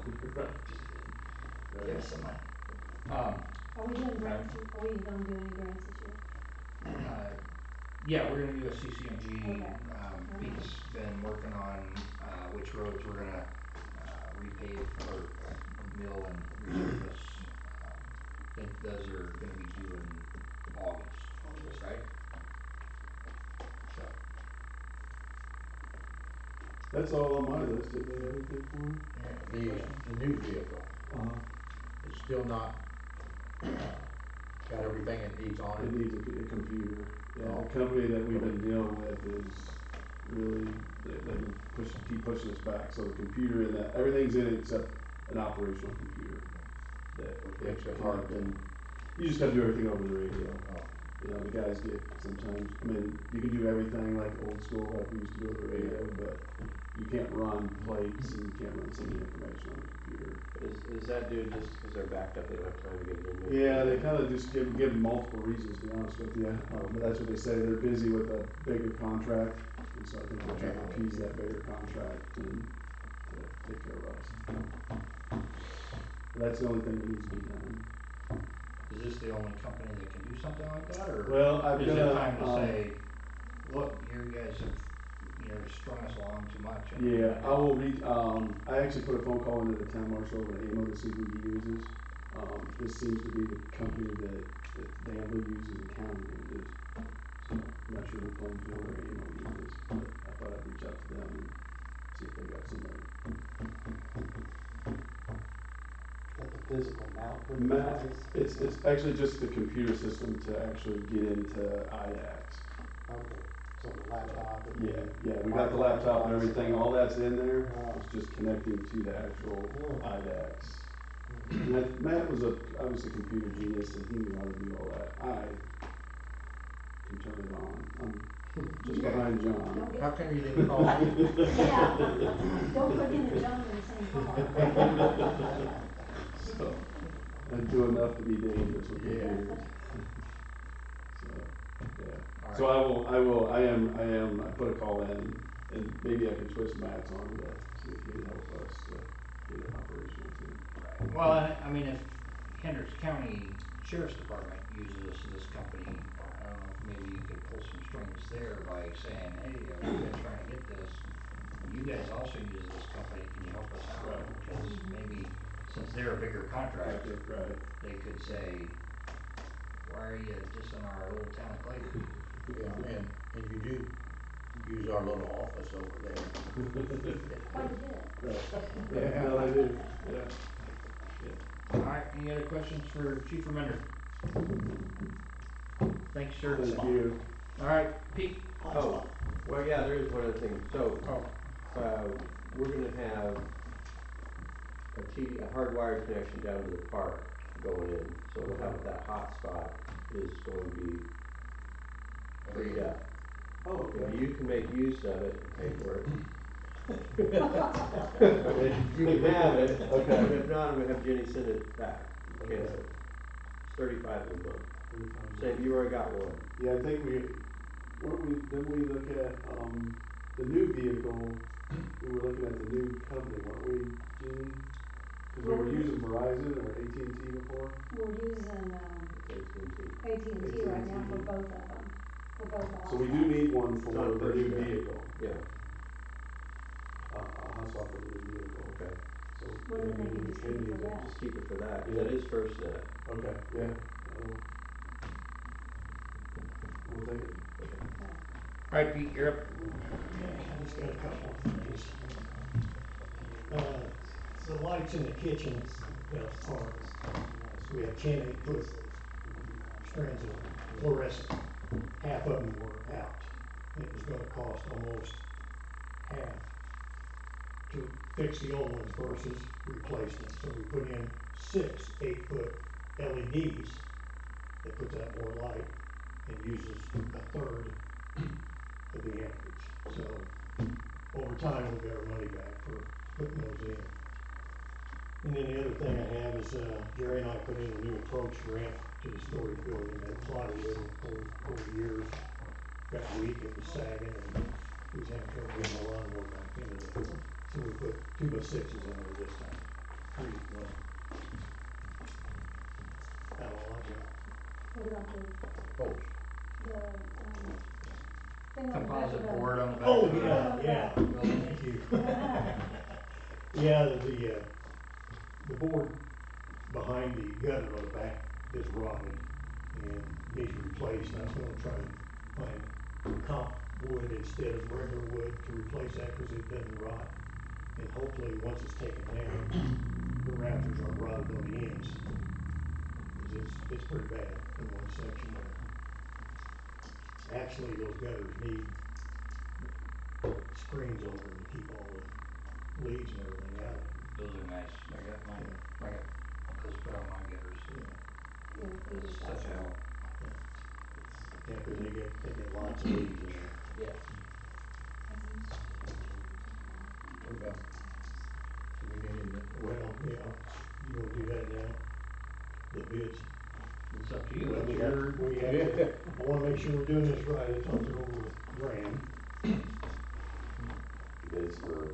[SPEAKER 1] institute.
[SPEAKER 10] Right.
[SPEAKER 1] Just kidding. Give us some money.
[SPEAKER 4] Are we doing grants, are we gonna do any grants this year?
[SPEAKER 1] Yeah, we're gonna do a CCMG.
[SPEAKER 4] Okay.
[SPEAKER 1] Pete's been working on, which roads we're gonna, repave or mill and resurface. I think those are gonna be due in August, right? So.
[SPEAKER 10] That's all on my list. Did they have anything for me?
[SPEAKER 3] The new vehicle, it's still not, got everything it needs on
[SPEAKER 10] It
[SPEAKER 3] it.
[SPEAKER 10] needs a computer. Yeah, the company that we've been dealing with is really, they keep pushing us back. So the computer in that, everything's in it except an operational computer.
[SPEAKER 3] Which makes it hard to.
[SPEAKER 10] You just gotta do everything over the radio.
[SPEAKER 3] Oh.
[SPEAKER 10] The guys get sometimes, you can do everything like old school, like we used to do with the radio, but you can't run plates and you can't run some of the information on the computer.
[SPEAKER 2] Is that due just because they're backed up, they don't have time to get it in there?
[SPEAKER 10] Yeah, they kind of just give multiple reasons, to be honest with you. But that's what they say, they're busy with a bigger contract, and so I think they're trying to appease that bigger contract and to take care of us. But that's the only thing that needs to be done.
[SPEAKER 1] Is this the only company that can do something like that, or
[SPEAKER 10] Well,
[SPEAKER 1] is it time to say, look, you guys have, strung us along too much?
[SPEAKER 10] Yeah, I will I actually put a phone call into the town marshal over at AMO to see who he uses. This seems to be the company that Danville uses and county uses. So I'm not sure who Plainfield or AMO uses, but I thought I'd reach out to them and see if they got somebody.
[SPEAKER 9] Got the physical mount for the device?
[SPEAKER 10] It's actually just the computer system to actually get into IDAX.
[SPEAKER 9] Okay, so the laptop and.
[SPEAKER 10] Yeah, we got the laptop and everything, all that's in there, it's just connecting to the actual IDAX. Matt was obviously a computer genius and he knew how to do all that. I can turn it on, I'm just behind John.
[SPEAKER 3] How come you didn't call me?
[SPEAKER 4] Yeah, don't put him and John in the same car.
[SPEAKER 10] So, I do enough to be dangerous with computers.
[SPEAKER 1] All
[SPEAKER 10] So
[SPEAKER 1] right.
[SPEAKER 10] I put a call in, and maybe I can switch Matt's on to see if he'd help us to get it operational too.
[SPEAKER 1] Right. Well, I mean, if Hendricks County Sheriff's Department uses this company, I don't know if maybe you could pull some strings there by saying, hey, we've been trying to get this. You guys also use this company, can you help us out?
[SPEAKER 10] Right.
[SPEAKER 1] Because maybe, since they're a bigger contractor,
[SPEAKER 10] Right.
[SPEAKER 1] they could say, why are you dissing our little town of Clayton?
[SPEAKER 3] Yeah, and you do use our little office over there.
[SPEAKER 4] Quite a bit.
[SPEAKER 10] Yeah, no, I do, yeah.
[SPEAKER 1] All right, any other questions for Chief Remender? Thanks, sir.
[SPEAKER 10] Thank you.
[SPEAKER 1] All right, Pete?
[SPEAKER 2] Oh, well, yeah, there is one other thing. So, we're gonna have a hardwired connection down to the park going in. So we'll have that hot spot is going to be freed up.
[SPEAKER 10] Oh,
[SPEAKER 2] If
[SPEAKER 10] okay.
[SPEAKER 2] you can make use of it and pay for it. You can have it.
[SPEAKER 10] Okay.
[SPEAKER 2] If not, I'm gonna have Jenny send it back.
[SPEAKER 10] Okay.
[SPEAKER 2] Cancel it. It's $35 a month. Same, you already got one.
[SPEAKER 10] Yeah, I think didn't we look at, the new vehicle, we were looking at the new company, weren't we, Jeannie? Cause we were using Verizon or AT&T before.
[SPEAKER 4] We're using,
[SPEAKER 2] AT&T.
[SPEAKER 4] AT&T right now for
[SPEAKER 10] AT&T.
[SPEAKER 4] both of them, for both
[SPEAKER 10] So we do
[SPEAKER 4] hotspots.
[SPEAKER 10] need one
[SPEAKER 2] It's
[SPEAKER 10] for
[SPEAKER 2] on
[SPEAKER 10] the
[SPEAKER 2] first
[SPEAKER 10] new
[SPEAKER 2] now.
[SPEAKER 10] vehicle,
[SPEAKER 2] Yeah,
[SPEAKER 10] a hotspot for the new vehicle.
[SPEAKER 2] okay.
[SPEAKER 10] So.
[SPEAKER 4] Well, then they
[SPEAKER 10] maybe
[SPEAKER 4] can
[SPEAKER 10] we
[SPEAKER 4] just
[SPEAKER 10] can
[SPEAKER 4] keep it
[SPEAKER 10] use
[SPEAKER 4] for that.
[SPEAKER 2] Just keep it for that, 'cause
[SPEAKER 10] Yeah.
[SPEAKER 2] that is FirstNet.
[SPEAKER 10] Okay, yeah. We'll take it.
[SPEAKER 1] All right, Pete, you're up.
[SPEAKER 5] Okay, I just got a couple of things. The lights in the kitchen, are, we have 10 8-foot strands of fluorescent. Half of them were out. It was gonna cost almost half to fix the old ones versus replace them. So we put in 6 8-foot LEDs that puts out more light and uses a third of the amperage. So over time, we'll get our money back for putting those in. And then the other thing I have is, Jerry and I put in a new approach ramp to the storage building that plywood over the years got weak, it was sagging, and we was having trouble getting the lawnmower back into the, so we put 2x6s in there this time. 3 to 1. That's all I got.
[SPEAKER 4] What about
[SPEAKER 3] Post.
[SPEAKER 4] the thing on the back of
[SPEAKER 1] Composite
[SPEAKER 4] the?
[SPEAKER 1] board on the back.
[SPEAKER 5] Oh,
[SPEAKER 1] of the-
[SPEAKER 5] yeah, thank you. Yeah, the board behind the gutter on the back is rotted and needs replaced, and I was gonna try to find comp wood instead of regular wood to replace that, cause it doesn't rot. And hopefully, once it's taken down, the rafters aren't rotted on the ends. 'Cause it's pretty bad in one section there. Actually, those gutters need screens over them to keep all the leaves and everything out of them.
[SPEAKER 1] Those are nice. I got mine. I got those put on my gutters.
[SPEAKER 4] Yeah, we
[SPEAKER 1] It's
[SPEAKER 4] just got
[SPEAKER 1] such a
[SPEAKER 4] some.
[SPEAKER 1] help.
[SPEAKER 5] Yeah, cause they get lots of leaves in there.
[SPEAKER 2] Yeah.
[SPEAKER 3] What about, do we need any?
[SPEAKER 5] Well, yeah, you wanna do that now? The bids?
[SPEAKER 1] It's up to you.
[SPEAKER 5] Well,
[SPEAKER 1] It's
[SPEAKER 5] we
[SPEAKER 1] your,
[SPEAKER 5] have, I wanna make sure we're doing this right, it's up there over with Graham.
[SPEAKER 11] Bids for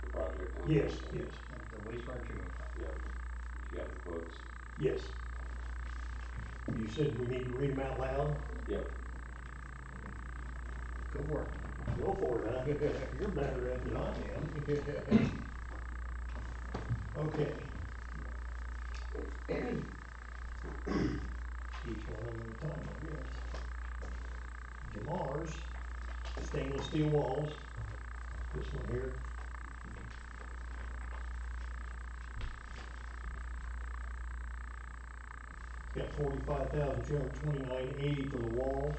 [SPEAKER 11] the project now?
[SPEAKER 5] Yes, yes,
[SPEAKER 1] the wastewater treatment plant.
[SPEAKER 11] Yep. You got the quotes?
[SPEAKER 5] yes. You said we need to read them out loud?
[SPEAKER 11] Yep.
[SPEAKER 1] Go for it.
[SPEAKER 5] Go for it, huh? You're better at it than I am. Okay. Each one of them at a time, I guess. Jamar's stainless steel walls, this one here. Got 45,229.80 for the walls.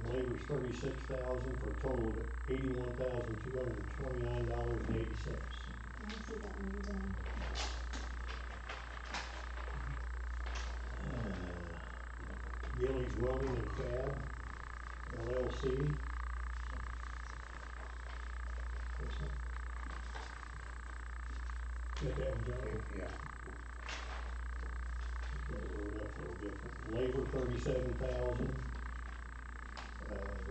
[SPEAKER 5] Labor's 36,000 for a total of $81,229.80.
[SPEAKER 4] I see that one done.
[SPEAKER 5] Gillies Welding and Fab, LLC. This one. Got that one, John?
[SPEAKER 3] Yeah.
[SPEAKER 5] Just let it load up a little different. Labor, 37,000.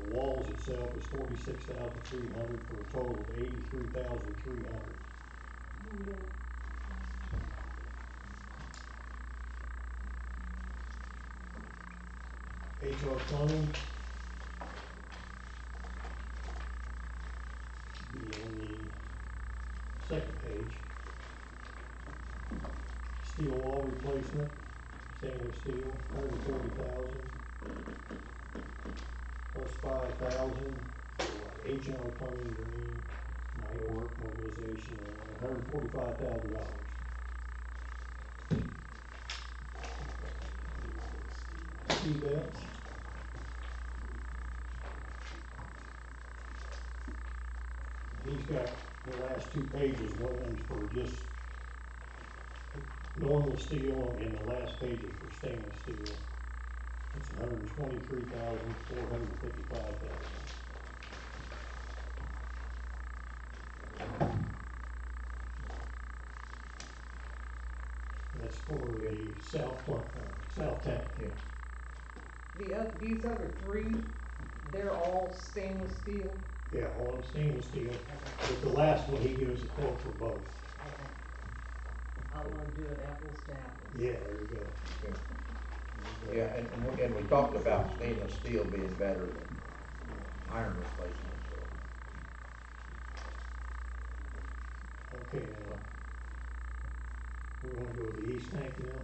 [SPEAKER 5] The walls itself is 46,300 for a total of 83,300. HR Plumbing. Be on the second page. Steel wall replacement, stainless steel, 140,000. Plus 5,000 for HR Plumbing, Green, night work, mobilization, $145,000. C-Belt. He's got the last two pages, one of them's for just normal steel, and the last page is for stainless steel. It's 123,455,000. That's for the south tank.
[SPEAKER 3] Yeah.
[SPEAKER 7] These other three, they're all stainless steel?
[SPEAKER 5] Yeah, all in stainless steel. But the last one, he gives a quote for both.
[SPEAKER 7] Okay. I wanna do it apples to apples.
[SPEAKER 5] Yeah, there you go.
[SPEAKER 3] Yeah, and we talked about stainless steel being better than iron replacement, so.
[SPEAKER 5] Okay, now, we wanna go with the east tank now?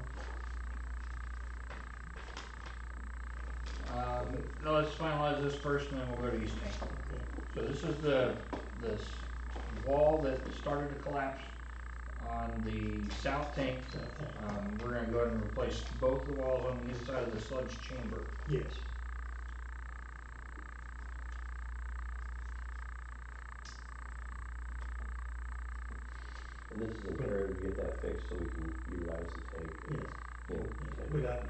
[SPEAKER 1] No, let's finalize this first and then we'll go to East Tank.
[SPEAKER 5] Okay.
[SPEAKER 1] So this is the wall that started to collapse on the south tank.
[SPEAKER 5] South tank.
[SPEAKER 1] We're gonna go ahead and replace both the walls on the inside of the sludge chamber.
[SPEAKER 5] Yes.
[SPEAKER 2] And this is imperative to get that fixed so we can utilize the tank.
[SPEAKER 5] Yes.
[SPEAKER 2] Yeah.
[SPEAKER 5] Without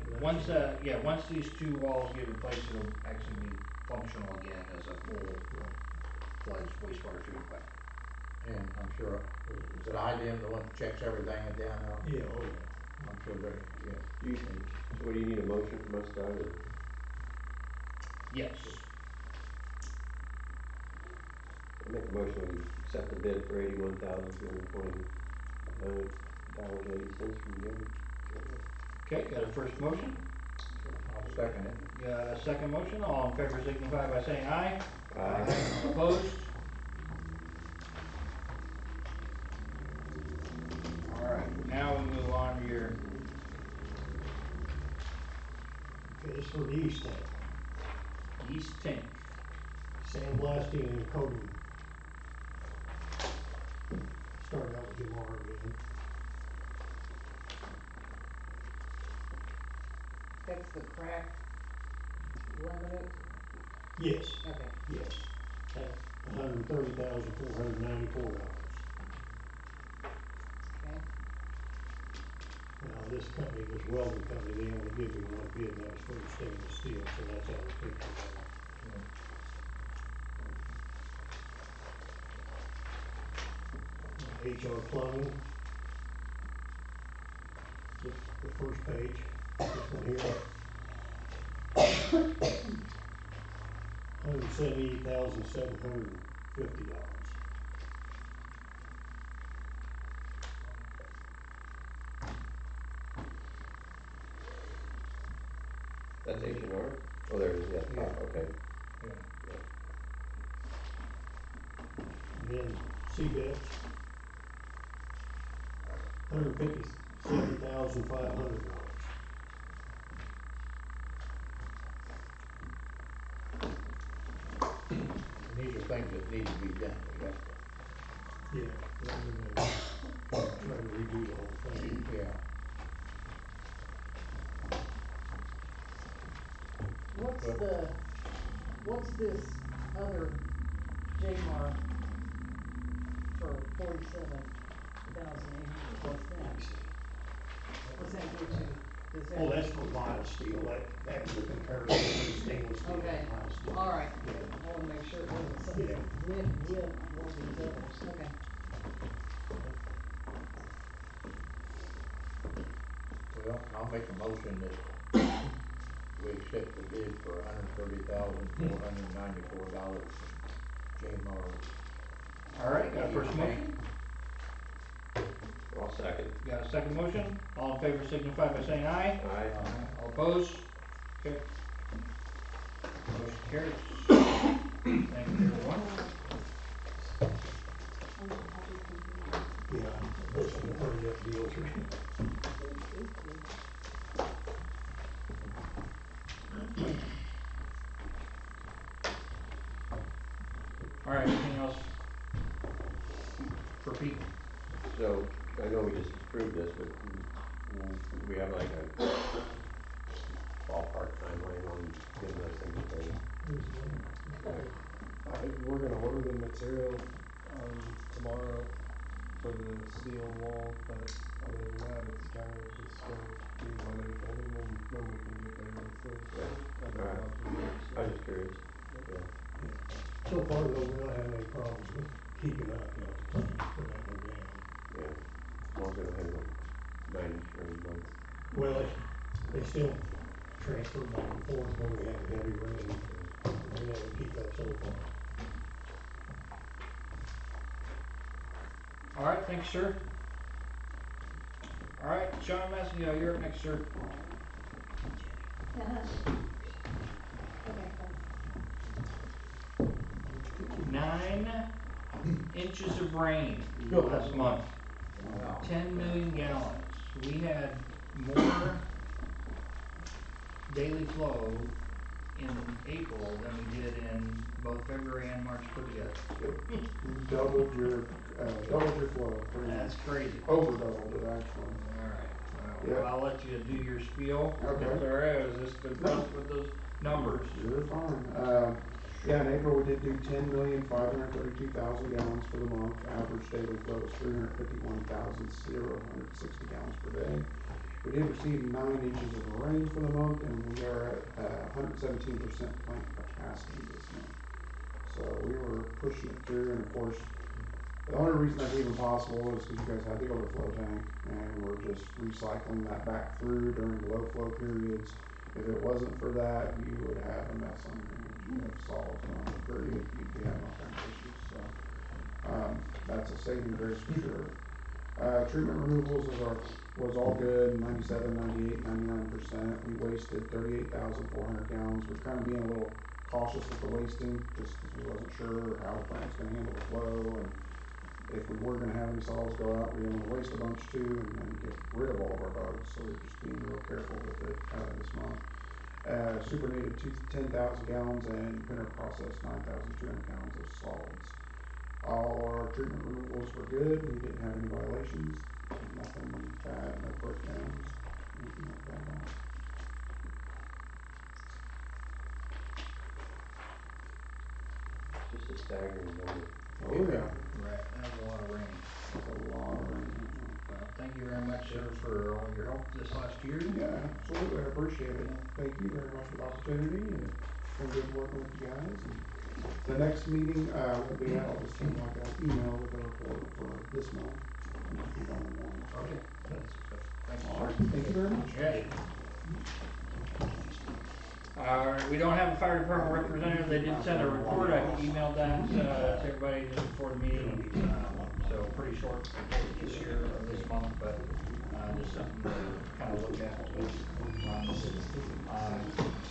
[SPEAKER 1] Once these two walls get replaced, it'll actually be functional again as a full-fledged wastewater treatment plant.
[SPEAKER 3] And I'm sure, is it IDM the one that checks everything down now?
[SPEAKER 5] Yeah, oh yeah.
[SPEAKER 3] I'm sure they, yeah.
[SPEAKER 2] So what, do you need a motion from us, Doug, or?
[SPEAKER 1] Yes.
[SPEAKER 2] I make a motion, we accept the bid for $81,329.80 from Jim.
[SPEAKER 1] Okay, got a first motion?
[SPEAKER 3] I'll second it.
[SPEAKER 1] Got a second motion, all in favor signify by saying aye.
[SPEAKER 2] Aye.
[SPEAKER 1] Opposed? Alright, now we move on to your,
[SPEAKER 5] Okay, this is for the east tank.
[SPEAKER 1] East Tank.
[SPEAKER 5] Sandblasting and coating. Start out with Jamar again.
[SPEAKER 7] That's the crack laminate?
[SPEAKER 5] Yes.
[SPEAKER 7] Okay.
[SPEAKER 5] Yes. At $130,494.
[SPEAKER 7] Okay.
[SPEAKER 5] Now, this company, this welding company, they only give me one bid, and that was for the stainless steel, so that's how we picked it up. HR Plumbing. The first page, this one here. $178,750.
[SPEAKER 2] That's H&R? Oh, there it is, yeah,
[SPEAKER 3] Yeah.
[SPEAKER 2] okay.
[SPEAKER 3] Yeah.
[SPEAKER 5] And then C-Belt. $157,500.
[SPEAKER 3] And these are things that need to be done, we have to,
[SPEAKER 5] Yeah, rather than try to redo the whole thing.
[SPEAKER 3] yeah.
[SPEAKER 7] What's this other J-Mar for $47,800, what's that? What's that get you? Does that?
[SPEAKER 5] Oh, that's for mild steel, that was a comparison to stainless steel
[SPEAKER 7] Okay,
[SPEAKER 5] and mild steel.
[SPEAKER 7] all right,
[SPEAKER 5] Yeah.
[SPEAKER 7] I wanna make sure it wasn't something,
[SPEAKER 5] Yeah.
[SPEAKER 7] one of these others, okay.
[SPEAKER 3] Well, I'll make a motion that we accept the bid for $130,494. Jane Morrow.
[SPEAKER 1] All right, got a first motion,
[SPEAKER 2] I'll second.
[SPEAKER 1] got a second motion, all in favor signify by saying aye.
[SPEAKER 2] Aye.
[SPEAKER 1] All opposed? Okay. Motion carries. Thank you, everyone.
[SPEAKER 5] Yeah, those are the hurry up deals.
[SPEAKER 1] All right, anything else for Pete?
[SPEAKER 2] So, I know we just approved this, but we have like a ballpark timeline on getting those things ready.
[SPEAKER 6] We're gonna order the material, tomorrow for the steel wall, but other than that, it's kind of just gonna be Monday depending when we can get there with the other
[SPEAKER 2] Alright.
[SPEAKER 6] documents.
[SPEAKER 2] I was just curious. Yeah.
[SPEAKER 5] So far though, we don't have any problems with keeping up, you know, to put that one down.
[SPEAKER 2] Yeah. As long as we don't have like 9 or 8 months.
[SPEAKER 5] Well, they still transfer back and forth when we have the heavy rain. They never keep up so far.
[SPEAKER 1] All right, thanks, sir. All right, Sean Massingill, you're up next, sir.
[SPEAKER 4] Okay, thanks.
[SPEAKER 1] 9 inches of rain
[SPEAKER 3] Good.
[SPEAKER 1] last month.
[SPEAKER 3] Wow.
[SPEAKER 1] 10 million gallons. We had more daily flow in April than we did in both February and March put together.
[SPEAKER 10] Doubled your flow, pretty much.
[SPEAKER 1] That's crazy.
[SPEAKER 10] Over doubled it, actually.
[SPEAKER 1] All right,
[SPEAKER 10] Yeah.
[SPEAKER 1] well, I'll let you do your spiel.
[SPEAKER 10] Okay.
[SPEAKER 1] That's all right, I was just impressed with those numbers.
[SPEAKER 10] You're fine. Yeah, in April, we did do 10,532,000 gallons for the month. Average daily flow was 351,060 gallons per day. We did receive 9 inches of rain for the month, and we are at 117% plant capacity this month. So we were pushing it through, and of course, the only reason that's even possible is because you guys had the overflow tank, and we're just recycling that back through during low flow periods. If it wasn't for that, you would have a mess on your hands. You'd have solids running through, you'd be having all kinds of issues, so. That's a saving grace for sure. Treatment removals was all good, 97, 98, 99%. We wasted 38,400 gallons. We're kind of being a little cautious with the wasting, just because we wasn't sure how the plant was gonna handle the flow, and if we were gonna have any solids go out, we didn't wanna waste a bunch too, and then get rid of all of our bugs, so we're just being real careful with it, this month. Super needed 10,000 gallons, and Pinner processed 9,200 gallons of solids. All our treatment removals were good, we didn't have any violations, nothing bad, no breakdowns, anything like that at all.
[SPEAKER 2] Just a staggering number.
[SPEAKER 10] Oh, yeah.
[SPEAKER 1] Right, that was a lot of rain.
[SPEAKER 10] That's a lot of rain.
[SPEAKER 1] Well, thank you very much, sir, for all your help this last year.
[SPEAKER 10] Yeah, absolutely, I appreciate it. Thank you very much for the opportunity, and it's been good working with you guys. And the next meeting, will be, I'll just send like an email with a report for this month. If you don't want.
[SPEAKER 1] Okay, that's good. Thank you,
[SPEAKER 10] All
[SPEAKER 1] sir.
[SPEAKER 10] right, thank you very much.
[SPEAKER 1] Yeah. We don't have a fire department representative, they did send a report, I emailed that, to everybody just before the meeting, so pretty short report this year, or this month, but, just something to kind of look at.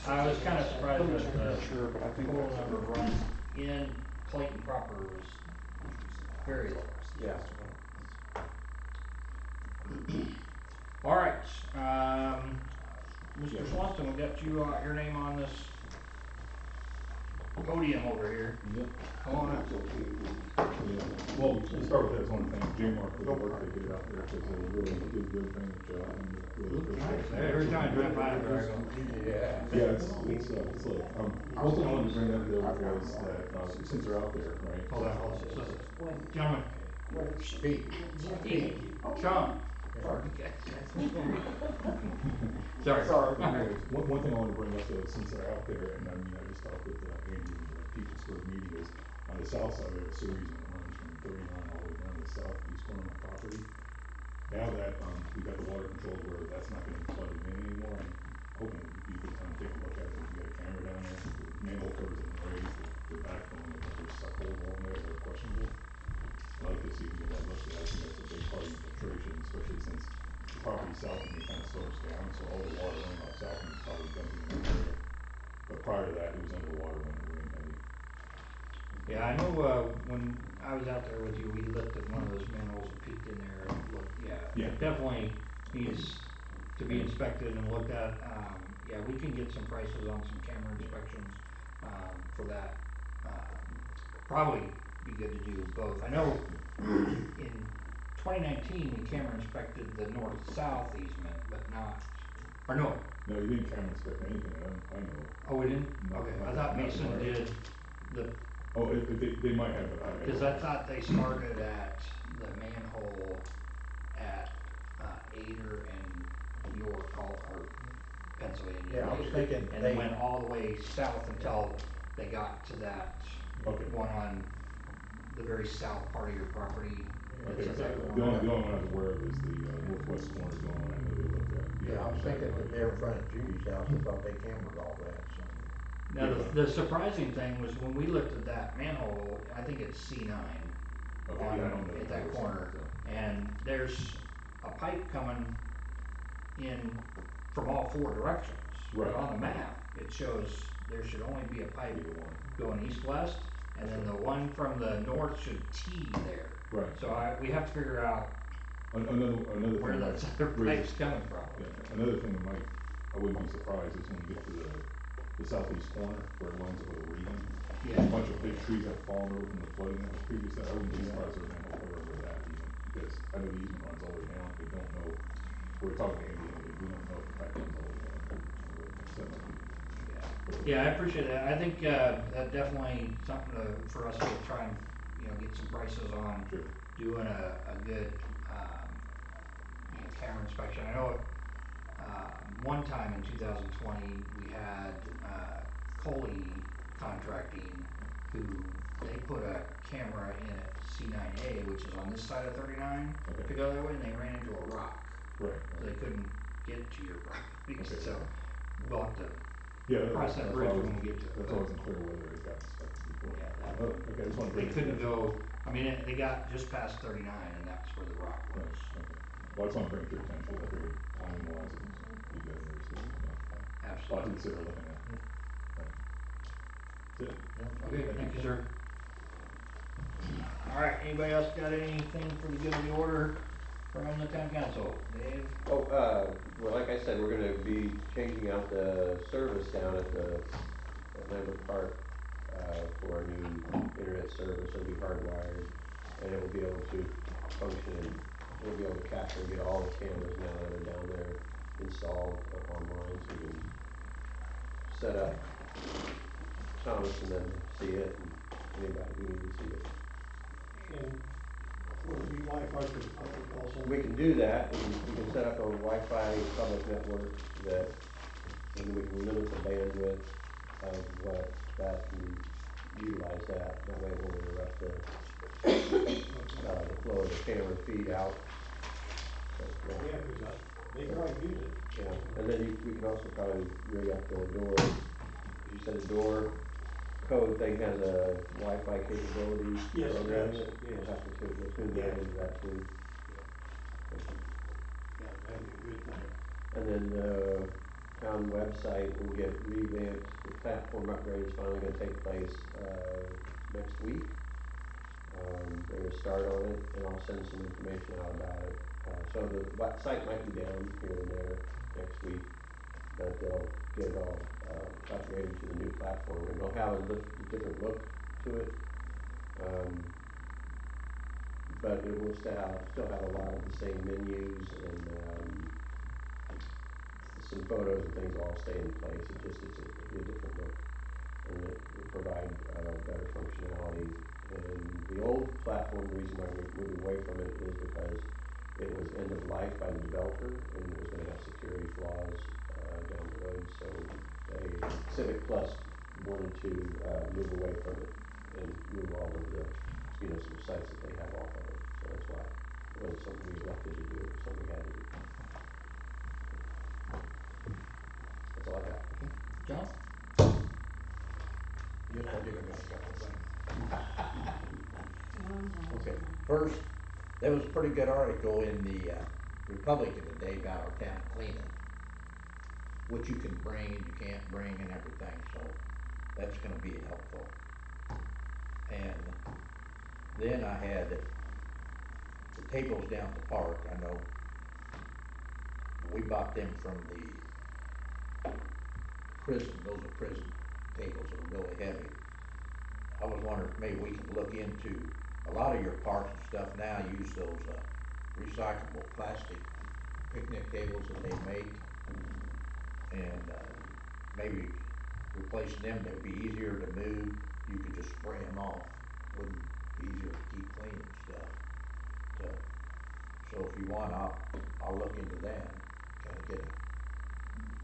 [SPEAKER 1] I was kind of surprised that the total number of runs in Clayton proper was very low.
[SPEAKER 2] Yeah.
[SPEAKER 1] All right, Mr. Swanson, we got you, your name on this podium over here.
[SPEAKER 11] Yep.
[SPEAKER 1] Come on up.
[SPEAKER 11] Yeah. Well, to start with, I just want to thank J-Mark for the work they did out there, because they really did a good paint job, and really appreciate it.
[SPEAKER 1] Every time I drive by, I go,
[SPEAKER 11] Yeah, it's like, one thing I wanted to bring up though was that, since they're out there, right?
[SPEAKER 1] hold on, gentlemen,
[SPEAKER 3] Speak.
[SPEAKER 1] Sean. Sorry.
[SPEAKER 11] Anyways, one thing I want to bring up though, since they're out there, and I mean, I just talked with Andy and Pete from Spur Media, is on the south side, we have a series that runs from 39 all the way down to the southeast corner of my property. Now that, we got the water controlled where that's not gonna be flooded in anymore, I'm hoping you could take a look at it, if you got a camera down there, the manhole covers have been raised, the backflow
[SPEAKER 1] Yeah, I know, when I was out there with you, we looked at one of those manholes and peeked in there and looked, yeah.
[SPEAKER 11] Yeah.
[SPEAKER 1] It definitely needs to be inspected and looked at, yeah, we can get some prices on some camera inspections, for that. Probably be good to do both. I know in 2019, we camera inspected the north-south easement, but not, or no,
[SPEAKER 11] No, you didn't camera inspect anything, I know.
[SPEAKER 1] oh, we didn't?
[SPEAKER 11] No,
[SPEAKER 1] Okay, I
[SPEAKER 11] not-
[SPEAKER 1] thought
[SPEAKER 11] not
[SPEAKER 1] Mason
[SPEAKER 11] aware.
[SPEAKER 1] did the,
[SPEAKER 11] Oh, they might have, but I.
[SPEAKER 1] cause I thought they started at the manhole at, Ader and York, or Pennsylvania.
[SPEAKER 3] Yeah, I was thinking
[SPEAKER 1] And
[SPEAKER 3] they,
[SPEAKER 1] went all the way south until they got to that
[SPEAKER 11] Okay.
[SPEAKER 1] one on the very south part of your property.
[SPEAKER 11] Okay,
[SPEAKER 1] It's
[SPEAKER 11] so
[SPEAKER 1] like-
[SPEAKER 11] the only one I was aware of is the northwest corner is the only one I know they looked at.
[SPEAKER 3] yeah, I was thinking that they're in front of Judy's house, I thought they cambered all that, so.
[SPEAKER 1] Now, the surprising thing was when we looked at that manhole, I think it's C9
[SPEAKER 11] Okay,
[SPEAKER 1] on,
[SPEAKER 11] yeah, I don't know.
[SPEAKER 1] at that corner, and there's a pipe coming in from all four directions.
[SPEAKER 11] Right.
[SPEAKER 1] But on the map, it shows there should only be a pipe
[SPEAKER 11] Either one.
[SPEAKER 1] going east-west, and then the one from the north should tee there.
[SPEAKER 11] Right.
[SPEAKER 1] So we have to figure out
[SPEAKER 11] Another
[SPEAKER 1] where
[SPEAKER 11] thing
[SPEAKER 1] that
[SPEAKER 11] that
[SPEAKER 1] other pipe's
[SPEAKER 11] raises-
[SPEAKER 1] coming from.
[SPEAKER 11] Yeah, another thing that might, I wouldn't be surprised is when you get to the southeast corner where it lines up with a Regan.
[SPEAKER 1] Yeah.
[SPEAKER 11] A bunch of big trees have fallen over from the flooding that was previously, I wouldn't be surprised if there's manhole cover over that even, because I know the easement runs all the way down, we don't know, we're talking to Andy, and we don't know if the pipe runs all the way down. So that might be.
[SPEAKER 1] Yeah, I appreciate that. I think, that definitely something for us to try and, get some prices on.
[SPEAKER 11] Sure.
[SPEAKER 1] Doing a good, camera inspection. I know, one time in 2020, we had, Coley Contracting, who, they put a camera in at C9A, which is on this side of 39,
[SPEAKER 11] Okay.
[SPEAKER 1] to go that way, and they ran into a rock.
[SPEAKER 11] Right.
[SPEAKER 1] So they couldn't get to your property,
[SPEAKER 11] Okay.
[SPEAKER 1] so we'll have to
[SPEAKER 11] Yeah,
[SPEAKER 1] cross that bridge when we get to it.
[SPEAKER 11] That's why I wasn't clear whether it got inspected before.
[SPEAKER 1] Yeah, that
[SPEAKER 11] Oh, okay, I just wanted to.
[SPEAKER 1] They couldn't go, I mean, they got just past 39, and that's where the rock
[SPEAKER 11] Right,
[SPEAKER 1] was.
[SPEAKER 11] okay. Well, I just want to bring it to your attention, I figured timing wise, it was, you guys there, so, yeah. I'll have to
[SPEAKER 1] Absolutely.
[SPEAKER 11] consider looking at. Right. That's it.
[SPEAKER 1] Okay, thank you, sir. All right, anybody else got anything for the good of the order from the town council? Dave?
[SPEAKER 2] Oh, well, like I said, we're gonna be changing out the service down at Lambert Park, for a new internet service. It'll be hardwired, and it will be able to function, we'll be able to capture and get all the cameras now that are down there installed online, so we can set up Thomas and then see it, and anybody who needs to see it.
[SPEAKER 5] And will it be Wi-Fi for the public also?
[SPEAKER 2] We can do that, we can set up a Wi-Fi public network that, and we can limit the bandwidth of what that can utilize that way it won't interrupt the flow of the camera feed out. So,
[SPEAKER 5] Yeah, cause they probably use it.
[SPEAKER 2] Yeah, and then we can also probably rig up the door, as you said, the door code thing has a Wi-Fi capability.
[SPEAKER 5] Yes, it
[SPEAKER 2] program.
[SPEAKER 5] does, yes.
[SPEAKER 2] We'll have to tune that into that too.
[SPEAKER 5] Yeah, that'd be a good thing.
[SPEAKER 2] And then the town website will get revamped, the platform upgrade is finally gonna take place, next week. They're gonna start on it, and I'll send some information out about it. So the site might be down here and there next week, but they'll get it all, upgraded to the new platform, and it'll have a different look to it. But it will still have a lot of the same menus and, some photos and things will all stay in place. It'll be a different look, and it will provide, better functionality. And the old platform, the reason why we're moving away from it is because it was end of life by the developer, and it was gonna have security flaws, down the road, so Civic Plus wanted to, move away from it and move all of the municipal sites that they have off of it, so that's why. It wasn't something we elected to do, it was something we had to do. That's all I got.
[SPEAKER 1] John?
[SPEAKER 3] Yes, I did, I got a couple of things.
[SPEAKER 4] One time.
[SPEAKER 3] Okay, first, there was a pretty good article in the Republican today about our town cleaning. What you can bring and you can't bring and everything, so that's gonna be helpful. And then I had the tables down at the park, I know. We bought them from the prison, those are prison tables that are really heavy. I was wondering if maybe we could look into, a lot of your parks and stuff now use those, recyclable plastic picnic tables that they make. And, maybe replacing them, they'd be easier to move, you could just spray them off, wouldn't be easier to keep clean and stuff. So if you want, I'll look into that, kinda get a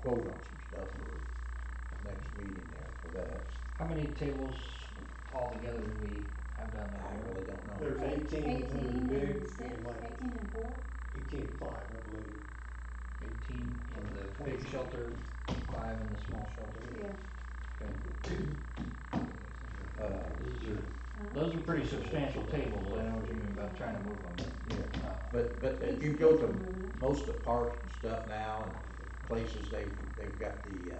[SPEAKER 3] quote on some stuff for next meeting there for that.
[SPEAKER 1] How many tables altogether do we have down
[SPEAKER 3] I
[SPEAKER 1] there?
[SPEAKER 3] really don't know.
[SPEAKER 5] There's 18 under the
[SPEAKER 4] 18
[SPEAKER 5] big
[SPEAKER 4] and six,
[SPEAKER 5] and like
[SPEAKER 4] 18 and 4?
[SPEAKER 5] 18 and 5, I believe.
[SPEAKER 1] 18 in the big shelter, 5 in the small shelter.
[SPEAKER 4] Yeah.
[SPEAKER 1] Okay.
[SPEAKER 3] Uh,
[SPEAKER 1] Those are pretty substantial tables, I know what you mean about trying to move them.
[SPEAKER 3] Yeah, but if you go to most of the parks and stuff now, and places, they've got the,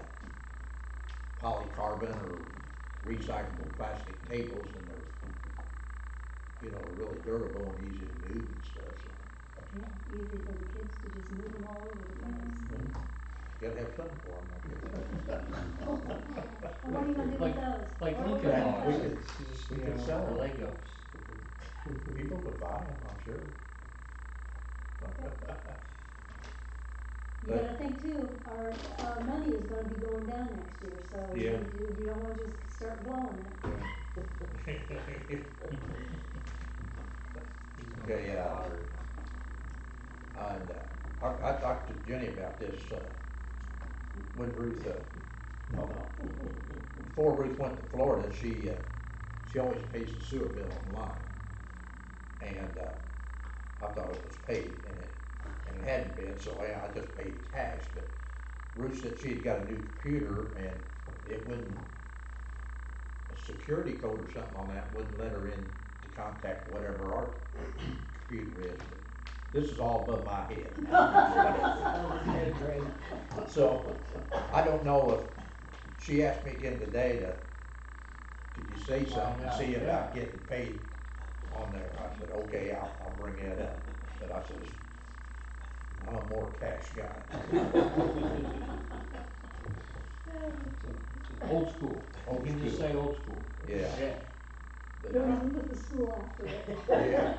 [SPEAKER 3] polycarbon or recyclable plastic tables, and they're, you know, really durable and easy to move and stuff, so.
[SPEAKER 4] Yeah, easy for the kids to just move them all over the place.
[SPEAKER 3] You gotta have something for them, I guess.
[SPEAKER 4] What are you gonna do with those?
[SPEAKER 1] Like
[SPEAKER 4] What are we
[SPEAKER 1] Lincoln
[SPEAKER 4] gonna do
[SPEAKER 1] Logs,
[SPEAKER 4] with those?
[SPEAKER 1] just,
[SPEAKER 3] we
[SPEAKER 1] you
[SPEAKER 3] could
[SPEAKER 1] know,
[SPEAKER 3] sell
[SPEAKER 1] or
[SPEAKER 3] them.
[SPEAKER 1] Legos.
[SPEAKER 3] People would buy them, I'm sure.
[SPEAKER 4] You gotta think too, our money is gonna be going down next year, so
[SPEAKER 3] Yeah.
[SPEAKER 4] you don't wanna just start blowing it.
[SPEAKER 3] Okay, and, I talked to Jenny about this, when Ruth, before Ruth went to Florida, she always pays the sewer bill online. And, I thought it was paid, and it hadn't been, so I just paid cash, but Ruth said she had got a new computer, and it wouldn't, a security code or something on that wouldn't let her in to contact whatever our computer is, but this is all above my head. So, I don't know if, she asked me again today could you say something,
[SPEAKER 1] out,
[SPEAKER 3] see
[SPEAKER 1] yeah.
[SPEAKER 3] about getting paid on there? I said, okay, I'll bring that up, but I says, I'm a more cash guy.
[SPEAKER 1] Old school.
[SPEAKER 3] Old
[SPEAKER 1] You can just
[SPEAKER 3] school.
[SPEAKER 1] say old school.
[SPEAKER 3] Yeah.
[SPEAKER 1] Yeah.
[SPEAKER 3] But,
[SPEAKER 4] Don't even put the school after it.
[SPEAKER 3] yeah.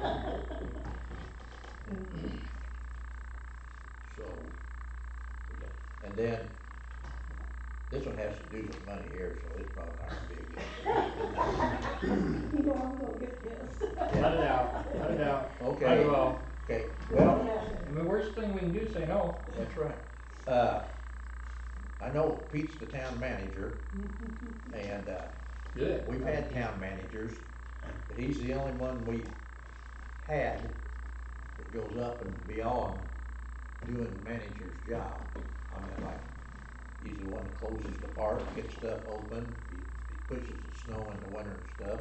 [SPEAKER 3] So, and then, this one has to do with money here, so it's probably not a big issue.
[SPEAKER 4] You know I'm gonna get pissed.
[SPEAKER 1] Let it out, let it out.
[SPEAKER 3] Okay.
[SPEAKER 1] I will.
[SPEAKER 3] Okay, well,
[SPEAKER 1] And the worst thing we can do is say no.
[SPEAKER 3] that's right. I know Pete's the town manager, and,
[SPEAKER 1] Good.
[SPEAKER 3] we've had town managers, but he's the only one we had that goes up and beyond doing the manager's job. I mean, like, he's the one that closes the park, gets stuff open, he pushes the snow in the winter and stuff.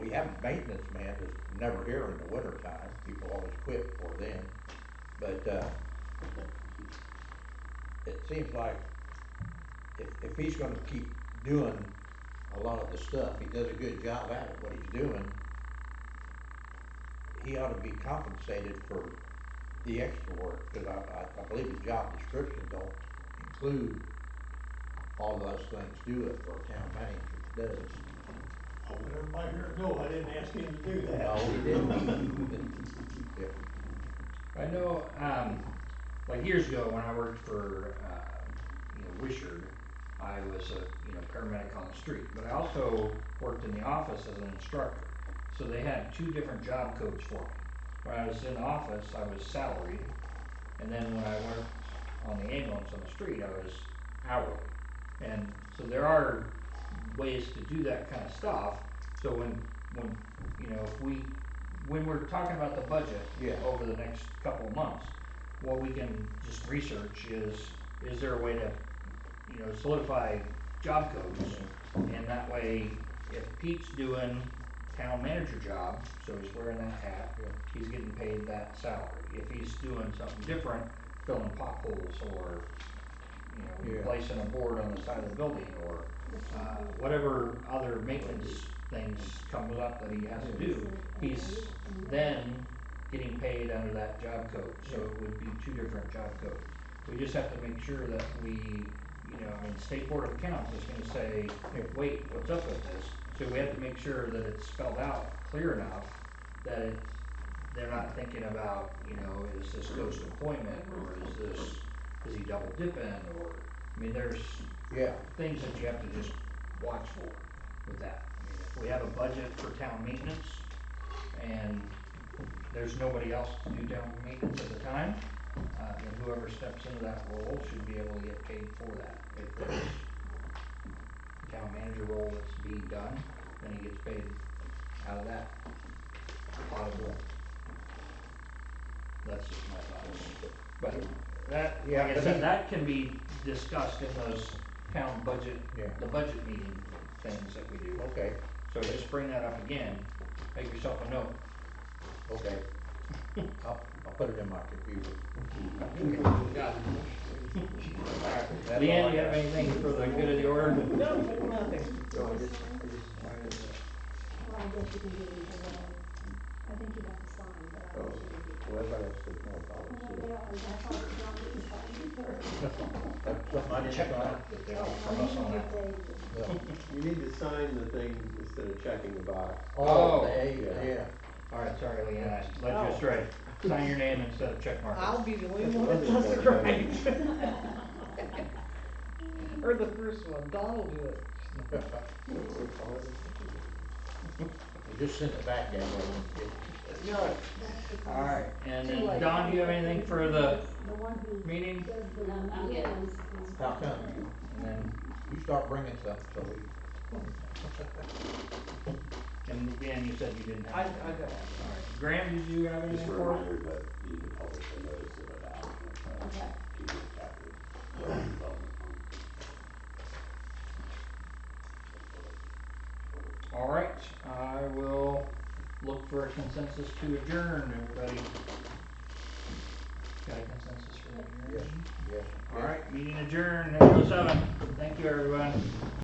[SPEAKER 3] We have a maintenance man that's never here in the winter time, people always quit before then, but, it seems like if he's gonna keep doing a lot of the stuff, he does a good job at it, what he's doing, he ought to be compensated for the extra work, cause I believe his job description don't include all those things do it for a town manager does.
[SPEAKER 5] I want everybody here to know I didn't ask him to do that.
[SPEAKER 3] No, he didn't. Yeah.
[SPEAKER 1] I know, like years ago when I worked for, Wishard, I was a, paramedic on the street, but I also worked in the office as an instructor. So they had 2 different job codes for me. When I was in the office, I was salaried, and then when I worked on the ambulance on the street, I was hourly. And so there are ways to do that kind of stuff, so when, when we're talking about the budget
[SPEAKER 3] Yeah.
[SPEAKER 1] over the next couple of months, what we can just research is there a way to, solidify job codes? And that way, if Pete's doing town manager job, so he's wearing that hat,
[SPEAKER 3] Yeah.
[SPEAKER 1] he's getting paid that salary. If he's doing something different, filling potholes or,
[SPEAKER 3] Yeah.
[SPEAKER 1] replacing a board on the side of the building or, whatever other maintenance things come up that he has to do, he's then getting paid under that job code, so it would be two different job codes. We just have to make sure that we, I mean, State Board of Accounts is gonna say, hey, wait, what's up with this? So we have to make sure that it's spelled out clear enough that they're not thinking about, is this ghost employment, or is he double dipping, or, I mean, there's
[SPEAKER 3] Yeah,
[SPEAKER 1] things that you have to just watch for with that. I mean, if we have a budget for town maintenance, and there's nobody else to do town maintenance at the time, then whoever steps into that role should be able to get paid for that. If there's a town manager role that's being done, then he gets paid out of that pot of gold. That's just my thoughts. But that,
[SPEAKER 3] Yeah,
[SPEAKER 1] like I
[SPEAKER 3] but
[SPEAKER 1] said,
[SPEAKER 3] he-
[SPEAKER 1] that can be discussed in those town budget,
[SPEAKER 3] Yeah.
[SPEAKER 1] the budget meeting things that we do.
[SPEAKER 3] okay,
[SPEAKER 1] So just bring that up again, make yourself a note.
[SPEAKER 3] okay. I'll put it in my computer. That's
[SPEAKER 1] Leanne,
[SPEAKER 3] all I
[SPEAKER 1] you have
[SPEAKER 3] got.
[SPEAKER 1] anything for the good of the order?
[SPEAKER 7] No, nothing.
[SPEAKER 4] Well, I guess you can do it either way. I think you have to sign, but I
[SPEAKER 3] Oh,
[SPEAKER 4] guess you can do it.
[SPEAKER 3] well, everybody has to take more
[SPEAKER 4] Well,
[SPEAKER 3] policy.
[SPEAKER 4] they are, I thought John didn't sign first.
[SPEAKER 3] That's something I didn't
[SPEAKER 1] Check
[SPEAKER 3] sign.
[SPEAKER 1] mark that they
[SPEAKER 4] Oh,
[SPEAKER 1] want
[SPEAKER 4] I
[SPEAKER 1] from
[SPEAKER 4] need
[SPEAKER 1] us
[SPEAKER 4] to
[SPEAKER 1] on
[SPEAKER 4] get
[SPEAKER 1] that.
[SPEAKER 4] David.
[SPEAKER 3] Yeah.
[SPEAKER 10] You need to sign the thing instead of checking the box.
[SPEAKER 1] Oh.
[SPEAKER 3] Yeah.
[SPEAKER 1] Alright, sorry Leanne, I led you astray. Sign your name instead of check mark.
[SPEAKER 7] I'll be the only one that does it right. Or the first one, Don will do it.
[SPEAKER 3] Just send it back that way.
[SPEAKER 7] No,
[SPEAKER 1] Alright, and
[SPEAKER 7] Too
[SPEAKER 1] then
[SPEAKER 7] late.
[SPEAKER 1] Don, do you have anything for the
[SPEAKER 4] The one who
[SPEAKER 1] meeting?
[SPEAKER 4] does the
[SPEAKER 8] No, I'm good.
[SPEAKER 4] ones is.
[SPEAKER 3] How come?
[SPEAKER 1] And then,
[SPEAKER 3] You start bringing stuff, so we.
[SPEAKER 1] and Dan, you said you didn't have.
[SPEAKER 7] I
[SPEAKER 1] anything.
[SPEAKER 7] don't.
[SPEAKER 1] Alright, Graham, did you have anything
[SPEAKER 2] Just a
[SPEAKER 1] for us?
[SPEAKER 2] reminder that you need to publish a notice of adoption of
[SPEAKER 4] Okay.
[SPEAKER 2] community chapter development fund.
[SPEAKER 1] Alright, I will look for a consensus to adjourn, everybody. Got a consensus for that
[SPEAKER 3] Yes,
[SPEAKER 1] adjournment?
[SPEAKER 3] yes.
[SPEAKER 1] Alright, meeting adjourned, 8:07. Thank you, everyone.